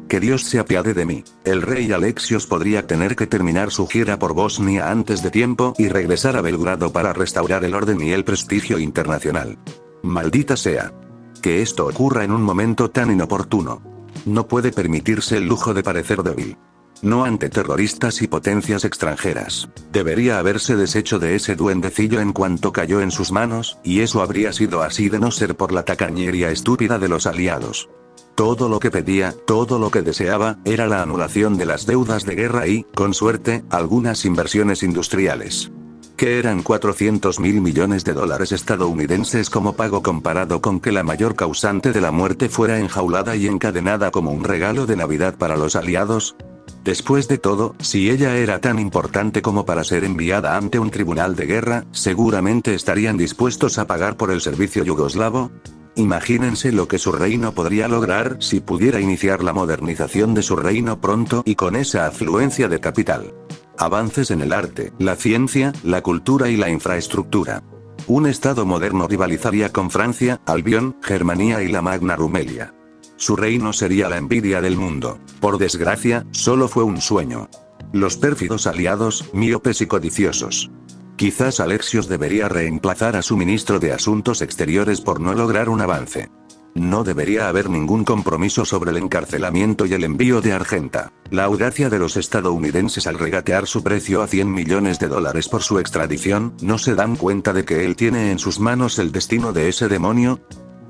Que Dios se apiade de mí. El rey Alexios podría tener que terminar su gira por Bosnia antes de tiempo y regresar a Belgrado para restaurar el orden y el prestigio internacional. Maldita sea. Que esto ocurra en un momento tan inoportuno. No puede permitirse el lujo de parecer débil. No ante terroristas y potencias extranjeras. Debería haberse deshecho de ese duendecillo en cuanto cayó en sus manos, y eso habría sido así de no ser por la tacañería estúpida de los aliados. Todo lo que pedía, todo lo que deseaba, era la anulación de las deudas de guerra y, con suerte, algunas inversiones industriales. Que eran 400.000 millones de dólares estadounidenses como pago comparado con que la mayor causante de la muerte fuera enjaulada y encadenada como un regalo de Navidad para los aliados. Después de todo, si ella era tan importante como para ser enviada ante un tribunal de guerra, seguramente estarían dispuestos a pagar por el servicio yugoslavo. Imagínense lo que su reino podría lograr si pudiera iniciar la modernización de su reino pronto y con esa afluencia de capital. Avances en el arte, la ciencia, la cultura y la infraestructura. Un estado moderno rivalizaría con Francia, Albión, Germania y la Magna Rumelia. Su reino sería la envidia del mundo. Por desgracia, solo fue un sueño. Los pérfidos aliados, míopes y codiciosos. Quizás Alexios debería reemplazar a su ministro de Asuntos Exteriores por no lograr un avance. No debería haber ningún compromiso sobre el encarcelamiento y el envío de Argenta. La audacia de los estadounidenses al regatear su precio a 100 millones de dólares por su extradición, ¿no se dan cuenta de que él tiene en sus manos el destino de ese demonio?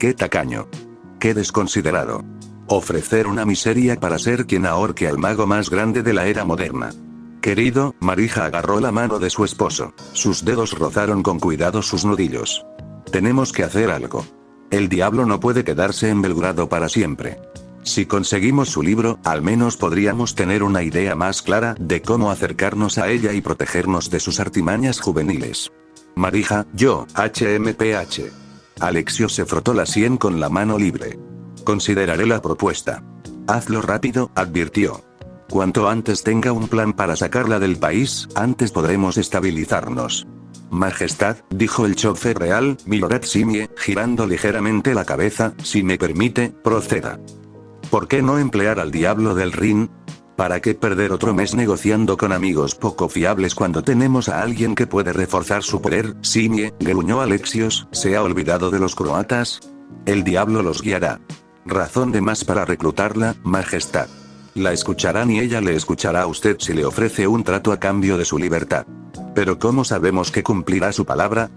¡Qué tacaño! ¡Qué desconsiderado! Ofrecer una miseria para ser quien ahorque al mago más grande de la era moderna. Querido, Marija agarró la mano de su esposo. Sus dedos rozaron con cuidado sus nudillos. Tenemos que hacer algo. El diablo no puede quedarse en Belgrado para siempre. Si conseguimos su libro, al menos podríamos tener una idea más clara de cómo acercarnos a ella y protegernos de sus artimañas juveniles. Marija, yo, HMPH. Alexios se frotó la sien con la mano libre. Consideraré la propuesta. Hazlo rápido, advirtió. Cuanto antes tenga un plan para sacarla del país, antes podremos estabilizarnos. Majestad, dijo el chofer real, Milorad Simie, girando ligeramente la cabeza, si me permite, proceda. ¿Por qué no emplear al diablo del Rin? ¿Para qué perder otro mes negociando con amigos poco fiables cuando tenemos a alguien que puede reforzar su poder? Simie, gruñó Alexios, ¿se ha olvidado de los croatas? El diablo los guiará. Razón de más para reclutarla, Majestad. La escucharán y ella le escuchará a usted si le ofrece un trato a cambio de su libertad. ¿Pero cómo sabemos que cumplirá su palabra?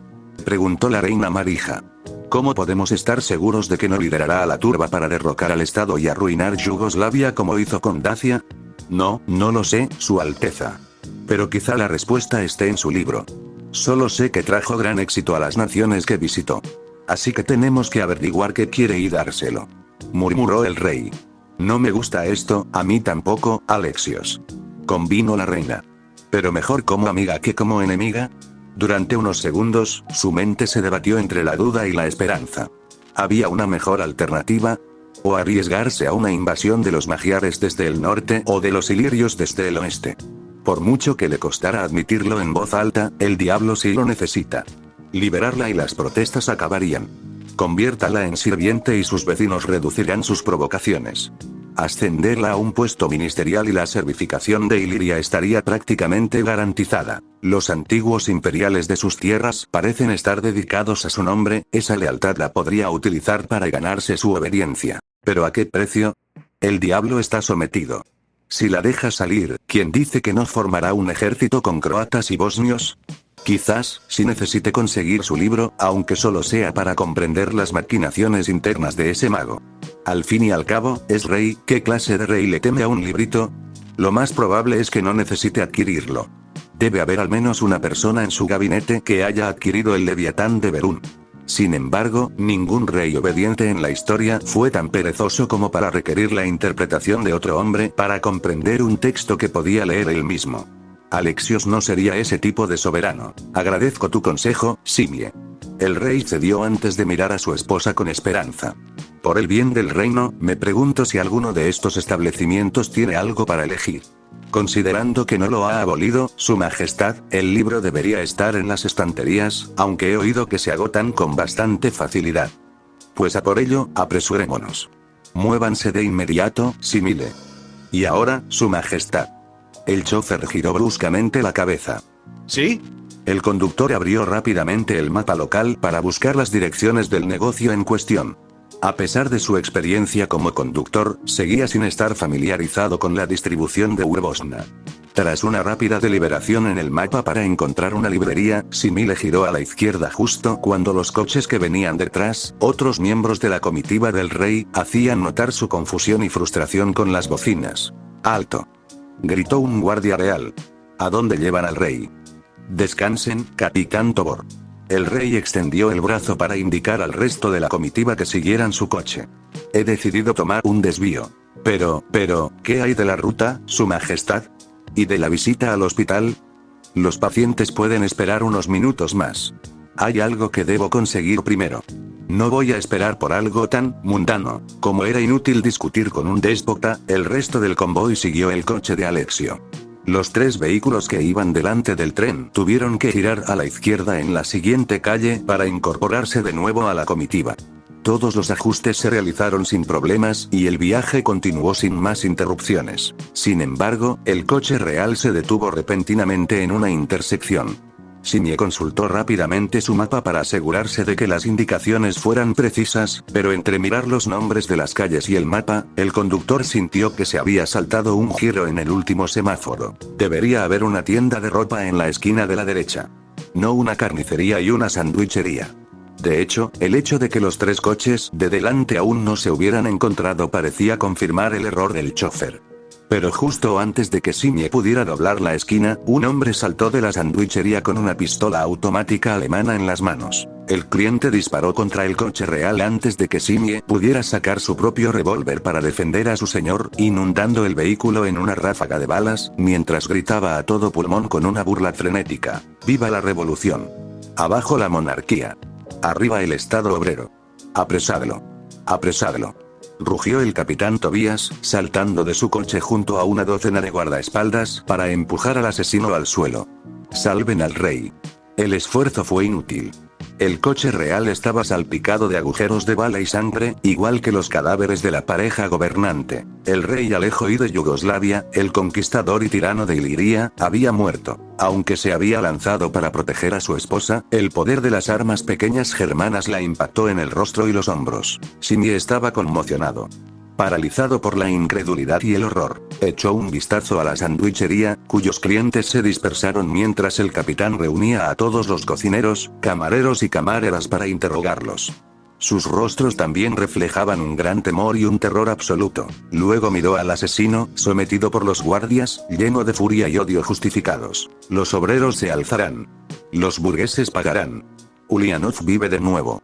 Preguntó la reina Marija. ¿Cómo podemos estar seguros de que no liderará a la turba para derrocar al Estado y arruinar Yugoslavia como hizo con Dacia? No lo sé, Su Alteza. Pero quizá la respuesta esté en su libro. Solo sé que trajo gran éxito a las naciones que visitó. Así que tenemos que averiguar qué quiere y dárselo. Murmuró el rey. No me gusta esto, a mí tampoco, Alexios. Convino la reina. Pero mejor como amiga que como enemiga. Durante unos segundos, su mente se debatió entre la duda y la esperanza. ¿Había una mejor alternativa? ¿O arriesgarse a una invasión de los magiares desde el norte o de los ilirios desde el oeste? Por mucho que le costara admitirlo en voz alta, el diablo sí lo necesita. Liberarla y las protestas acabarían. Conviértala en sirviente y sus vecinos reducirán sus provocaciones. Ascenderla a un puesto ministerial y la servificación de Iliria estaría prácticamente garantizada. Los antiguos imperiales de sus tierras parecen estar dedicados a su nombre, esa lealtad la podría utilizar para ganarse su obediencia. ¿Pero a qué precio? El diablo está sometido. Si la deja salir, ¿quién dice que no formará un ejército con croatas y bosnios? Quizás, si necesite conseguir su libro, aunque solo sea para comprender las maquinaciones internas de ese mago. Al fin y al cabo, es rey, ¿qué clase de rey le teme a un librito? Lo más probable es que no necesite adquirirlo. Debe haber al menos una persona en su gabinete que haya adquirido el Leviatán de Berún. Sin embargo, ningún rey obediente en la historia fue tan perezoso como para requerir la interpretación de otro hombre para comprender un texto que podía leer él mismo. Alexios no sería ese tipo de soberano. Agradezco tu consejo, Simie. El rey cedió antes de mirar a su esposa con esperanza. Por el bien del reino, me pregunto si alguno de estos establecimientos tiene algo para elegir. Considerando que no lo ha abolido, Su Majestad, el libro debería estar en las estanterías, aunque he oído que se agotan con bastante facilidad. Pues a por ello, apresurémonos. Muévanse de inmediato, Simile. Y ahora, Su Majestad. El chofer giró bruscamente la cabeza. ¿Sí? El conductor abrió rápidamente el mapa local para buscar las direcciones del negocio en cuestión. A pesar de su experiencia como conductor, seguía sin estar familiarizado con la distribución de Urbosna. Tras una rápida deliberación en el mapa para encontrar una librería, Simile giró a la izquierda justo cuando los coches que venían detrás, otros miembros de la comitiva del rey, hacían notar su confusión y frustración con las bocinas. ¡Alto! Gritó un guardia real. ¿A dónde llevan al rey? Descansen, capitán Tobor. El rey extendió el brazo para indicar al resto de la comitiva que siguieran su coche. He decidido tomar un desvío. Pero, ¿qué hay de la ruta, Su Majestad? ¿Y de la visita al hospital? Los pacientes pueden esperar unos minutos más. Hay algo que debo conseguir primero. No voy a esperar por algo tan mundano. Como era inútil discutir con un déspota, el resto del convoy siguió el coche de Alexio. Los 3 vehículos que iban delante del tren tuvieron que girar a la izquierda en la siguiente calle para incorporarse de nuevo a la comitiva. Todos los ajustes se realizaron sin problemas y el viaje continuó sin más interrupciones. Sin embargo, el coche real se detuvo repentinamente en una intersección. Simie consultó rápidamente su mapa para asegurarse de que las indicaciones fueran precisas, pero entre mirar los nombres de las calles y el mapa, el conductor sintió que se había saltado un giro en el último semáforo. Debería haber una tienda de ropa en la esquina de la derecha. No una carnicería y una sandwichería. De hecho, el hecho de que los 3 coches de delante aún no se hubieran encontrado parecía confirmar el error del chofer. Pero justo antes de que Simie pudiera doblar la esquina, un hombre saltó de la sandwichería con una pistola automática alemana en las manos. El cliente disparó contra el coche real antes de que Simie pudiera sacar su propio revólver para defender a su señor, inundando el vehículo en una ráfaga de balas, mientras gritaba a todo pulmón con una burla frenética: ¡Viva la revolución! ¡Abajo la monarquía! ¡Arriba el Estado obrero! ¡Apresadlo! ¡Apresadlo!, rugió el capitán Tobias, saltando de su coche junto a una docena de guardaespaldas para empujar al asesino al suelo. ¡Salven al rey! El esfuerzo fue inútil. El coche real estaba salpicado de agujeros de bala y sangre, igual que los cadáveres de la pareja gobernante. El rey Alejo I de Yugoslavia, el conquistador y tirano de Iliria, había muerto. Aunque se había lanzado para proteger a su esposa, el poder de las armas pequeñas germanas la impactó en el rostro y los hombros. Simie estaba conmocionado. Paralizado por la incredulidad y el horror, echó un vistazo a la sandwichería, cuyos clientes se dispersaron mientras el capitán reunía a todos los cocineros, camareros y camareras para interrogarlos. Sus rostros también reflejaban un gran temor y un terror absoluto. Luego miró al asesino, sometido por los guardias, lleno de furia y odio justificados. Los obreros se alzarán. Los burgueses pagarán. Ulianov vive de nuevo.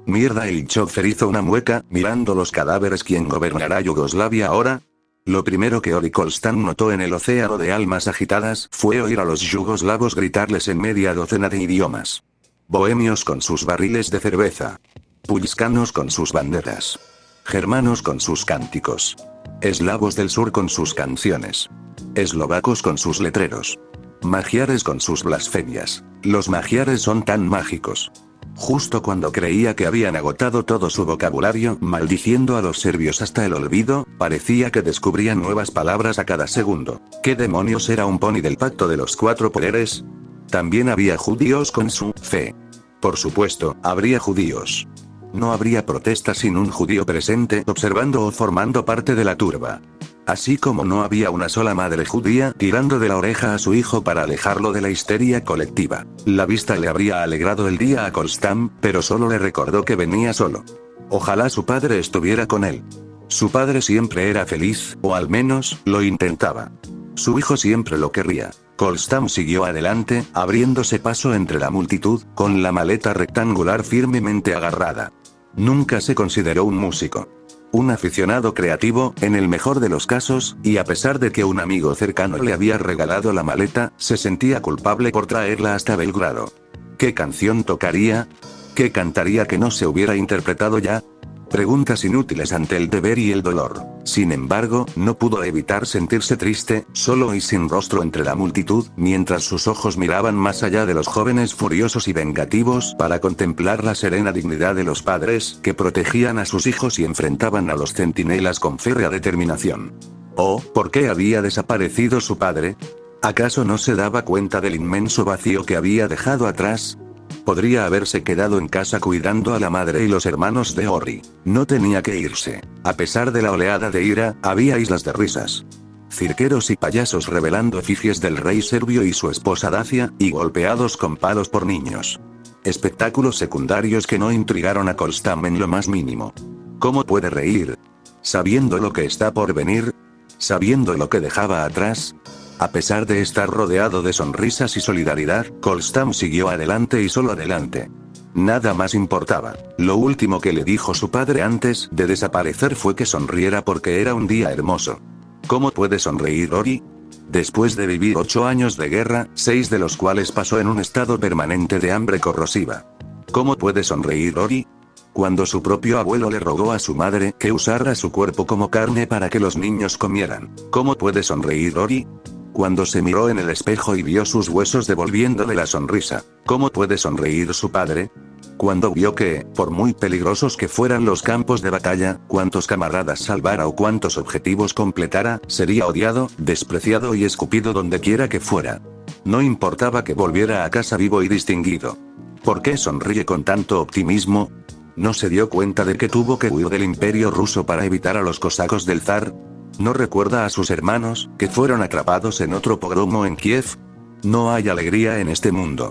Mierda, el chofer hizo una mueca, mirando los cadáveres. ¿Quién gobernará Yugoslavia ahora? Lo primero que Ori Kolstan notó en el océano de almas agitadas fue oír a los yugoslavos gritarles en media docena de idiomas. Bohemios con sus barriles de cerveza. Pulskanos con sus banderas. Germanos con sus cánticos. Eslavos del sur con sus canciones. Eslovacos con sus letreros. Magiares con sus blasfemias. Los magiares son tan mágicos. Justo cuando creía que habían agotado todo su vocabulario, maldiciendo a los serbios hasta el olvido, parecía que descubrían nuevas palabras a cada segundo. ¿Qué demonios era un pony del pacto de los 4 poderes? También había judíos con su fe. Por supuesto, habría judíos. No habría protesta sin un judío presente observando o formando parte de la turba. Así como no había una sola madre judía tirando de la oreja a su hijo para alejarlo de la histeria colectiva. La vista le habría alegrado el día a Kolstan, pero solo le recordó que venía solo. Ojalá su padre estuviera con él. Su padre siempre era feliz, o al menos, lo intentaba. Su hijo siempre lo querría. Kolstan siguió adelante, abriéndose paso entre la multitud, con la maleta rectangular firmemente agarrada. Nunca se consideró un músico. Un aficionado creativo, en el mejor de los casos, y a pesar de que un amigo cercano le había regalado la maleta, se sentía culpable por traerla hasta Belgrado. ¿Qué canción tocaría? ¿Qué cantaría que no se hubiera interpretado ya? Preguntas inútiles ante el deber y el dolor. Sin embargo, no pudo evitar sentirse triste, solo y sin rostro entre la multitud, mientras sus ojos miraban más allá de los jóvenes furiosos y vengativos para contemplar la serena dignidad de los padres, que protegían a sus hijos y enfrentaban a los centinelas con férrea determinación. ¿Oh, por qué había desaparecido su padre? ¿Acaso no se daba cuenta del inmenso vacío que había dejado atrás? Podría haberse quedado en casa cuidando a la madre y los hermanos de Ori. No tenía que irse. A pesar de la oleada de ira, había islas de risas. Cirqueros y payasos revelando efigies del rey serbio y su esposa Dacia, y golpeados con palos por niños. Espectáculos secundarios que no intrigaron a Kolstan en lo más mínimo. ¿Cómo puede reír? ¿Sabiendo lo que está por venir? ¿Sabiendo lo que dejaba atrás? A pesar de estar rodeado de sonrisas y solidaridad, Kolstan siguió adelante y solo adelante. Nada más importaba. Lo último que le dijo su padre antes de desaparecer fue que sonriera porque era un día hermoso. ¿Cómo puede sonreír Ori? Después de vivir 8 años de guerra, 6 de los cuales pasó en un estado permanente de hambre corrosiva. ¿Cómo puede sonreír Ori? Cuando su propio abuelo le rogó a su madre que usara su cuerpo como carne para que los niños comieran. ¿Cómo puede sonreír Ori? Cuando se miró en el espejo y vio sus huesos devolviéndole la sonrisa. ¿Cómo puede sonreír su padre? Cuando vio que, por muy peligrosos que fueran los campos de batalla, cuántos camaradas salvara o cuántos objetivos completara, sería odiado, despreciado y escupido donde quiera que fuera. No importaba que volviera a casa vivo y distinguido. ¿Por qué sonríe con tanto optimismo? ¿No se dio cuenta de que tuvo que huir del imperio ruso para evitar a los cosacos del zar? ¿No recuerda a sus hermanos, que fueron atrapados en otro pogromo en Kiev? No hay alegría en este mundo.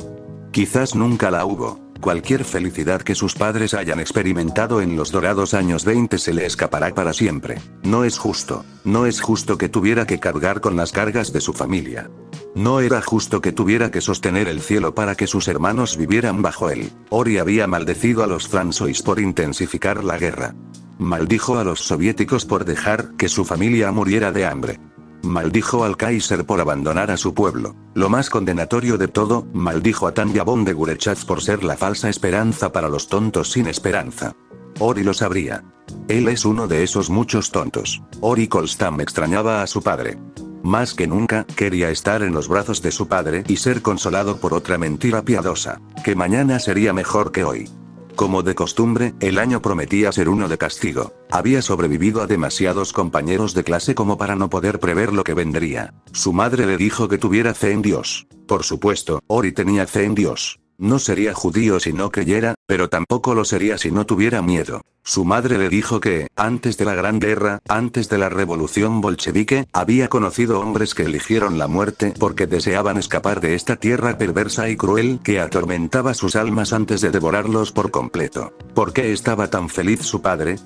Quizás nunca la hubo. Cualquier felicidad que sus padres hayan experimentado en los dorados años 20 se le escapará para siempre. No es justo. No es justo que tuviera que cargar con las cargas de su familia. No era justo que tuviera que sostener el cielo para que sus hermanos vivieran bajo él. Ori había maldecido a los Francois por intensificar la guerra. Maldijo a los soviéticos por dejar que su familia muriera de hambre. Maldijo al Kaiser por abandonar a su pueblo. Lo más condenatorio de todo, maldijo a Tanya von de Gurechav por ser la falsa esperanza para los tontos sin esperanza. Ori lo sabría. Él es uno de esos muchos tontos. Ori Kolstam extrañaba a su padre. Más que nunca, quería estar en los brazos de su padre y ser consolado por otra mentira piadosa, que mañana sería mejor que hoy. Como de costumbre, el año prometía ser uno de castigo. Había sobrevivido a demasiados compañeros de clase como para no poder prever lo que vendría. Su madre le dijo que tuviera fe en Dios. Por supuesto, Ori tenía fe en Dios. No sería judío si no creyera, pero tampoco lo sería si no tuviera miedo. Su madre le dijo que, antes de la Gran Guerra, antes de la revolución bolchevique, había conocido hombres que eligieron la muerte porque deseaban escapar de esta tierra perversa y cruel que atormentaba sus almas antes de devorarlos por completo. ¿Por qué estaba tan feliz su padre?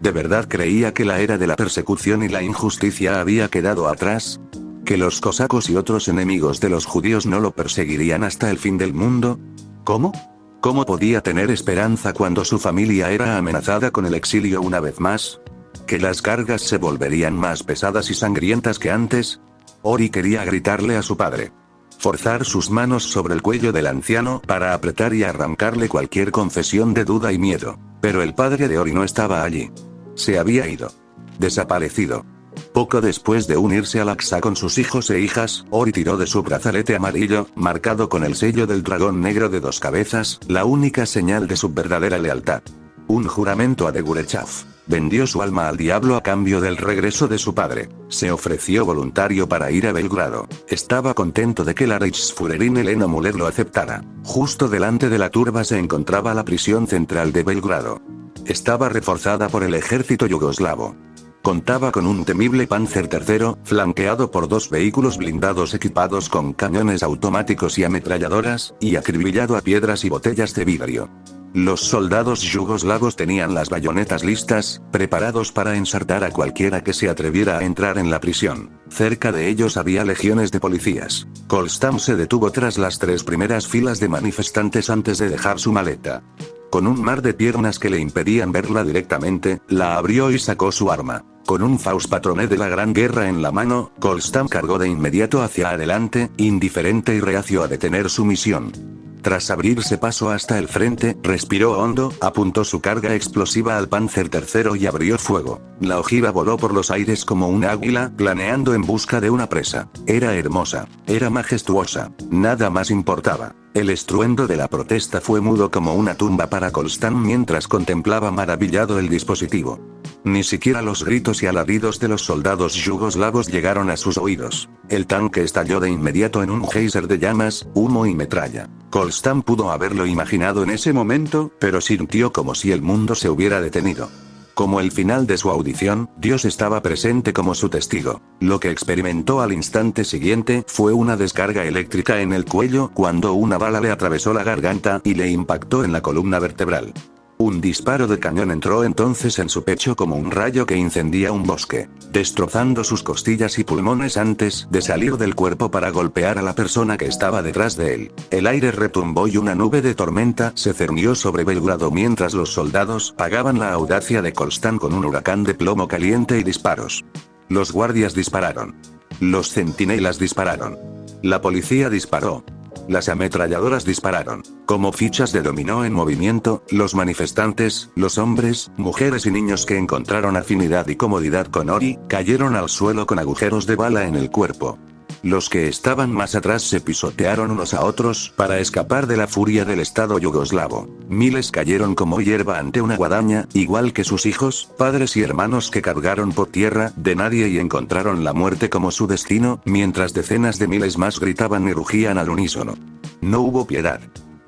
¿De verdad creía que la era de la persecución y la injusticia había quedado atrás? ¿Que los cosacos y otros enemigos de los judíos no lo perseguirían hasta el fin del mundo? ¿Cómo? ¿Cómo podía tener esperanza cuando su familia era amenazada con el exilio una vez más? ¿Que las cargas se volverían más pesadas y sangrientas que antes? Ori quería gritarle a su padre. Forzar sus manos sobre el cuello del anciano para apretar y arrancarle cualquier confesión de duda y miedo. Pero el padre de Ori no estaba allí. Se había ido. Desaparecido. Poco después de unirse al Aqsa con sus hijos e hijas, Ori tiró de su brazalete amarillo, marcado con el sello del dragón negro de 2 cabezas, la única señal de su verdadera lealtad. Un juramento a de Gurechav. Vendió su alma al diablo a cambio del regreso de su padre. Se ofreció voluntario para ir a Belgrado. Estaba contento de que la Reichsführerin Elena Müller lo aceptara. Justo delante de la turba se encontraba la prisión central de Belgrado. Estaba reforzada por el ejército yugoslavo. Contaba con un temible Panzer III, flanqueado por 2 vehículos blindados equipados con cañones automáticos y ametralladoras, y acribillado a piedras y botellas de vidrio. Los soldados yugoslavos tenían las bayonetas listas, preparados para ensartar a cualquiera que se atreviera a entrar en la prisión. Cerca de ellos había legiones de policías. Kolstam se detuvo tras las 3 primeras filas de manifestantes antes de dejar su maleta. Con un mar de piernas que le impedían verla directamente, la abrió y sacó su arma. Con un Faust Patroné de la Gran Guerra en la mano, Kolstam cargó de inmediato hacia adelante, indiferente y reacio a detener su misión. Tras abrirse paso hasta el frente, respiró hondo, apuntó su carga explosiva al Panzer III y abrió fuego. La ojiva voló por los aires como un águila, planeando en busca de una presa. Era hermosa. Era majestuosa. Nada más importaba. El estruendo de la protesta fue mudo como una tumba para Kolstam mientras contemplaba maravillado el dispositivo. Ni siquiera los gritos y alaridos de los soldados yugoslavos llegaron a sus oídos. El tanque estalló de inmediato en un geyser de llamas, humo y metralla. Kolstam pudo haberlo imaginado en ese momento, pero sintió como si el mundo se hubiera detenido. Como el final de su audición, Dios estaba presente como su testigo. Lo que experimentó al instante siguiente fue una descarga eléctrica en el cuello cuando una bala le atravesó la garganta y le impactó en la columna vertebral. Un disparo de cañón entró entonces en su pecho como un rayo que incendía un bosque, destrozando sus costillas y pulmones antes de salir del cuerpo para golpear a la persona que estaba detrás de él. El aire retumbó y una nube de tormenta se cernió sobre Belgrado mientras los soldados pagaban la audacia de Kolstam con un huracán de plomo caliente y disparos. Los guardias dispararon. Los centinelas dispararon. La policía disparó. Las ametralladoras dispararon. Como fichas de dominó en movimiento, los manifestantes, los hombres, mujeres y niños que encontraron afinidad y comodidad con Ori, cayeron al suelo con agujeros de bala en el cuerpo. Los que estaban más atrás se pisotearon unos a otros para escapar de la furia del Estado yugoslavo. Miles cayeron como hierba ante una guadaña, igual que sus hijos, padres y hermanos que cargaron por tierra de nadie y encontraron la muerte como su destino, mientras decenas de miles más gritaban y rugían al unísono. No hubo piedad.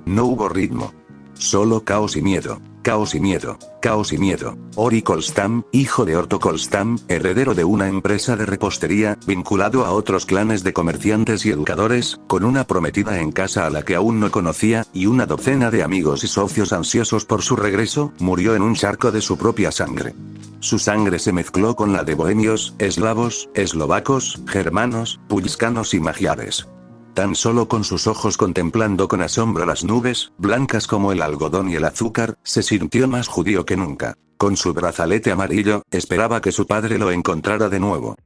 No hubo ritmo. Solo caos y miedo. Caos y miedo. Caos y miedo. Ori Kolstam, hijo de Orto Kolstam, heredero de una empresa de repostería, vinculado a otros clanes de comerciantes y educadores, con una prometida en casa a la que aún no conocía, y una docena de amigos y socios ansiosos por su regreso, murió en un charco de su propia sangre. Su sangre se mezcló con la de bohemios, eslavos, eslovacos, germanos, pulskanos y magiares. Tan solo con sus ojos contemplando con asombro las nubes, blancas como el algodón y el azúcar, se sintió más judío que nunca. Con su brazalete amarillo, esperaba que su padre lo encontrara de nuevo.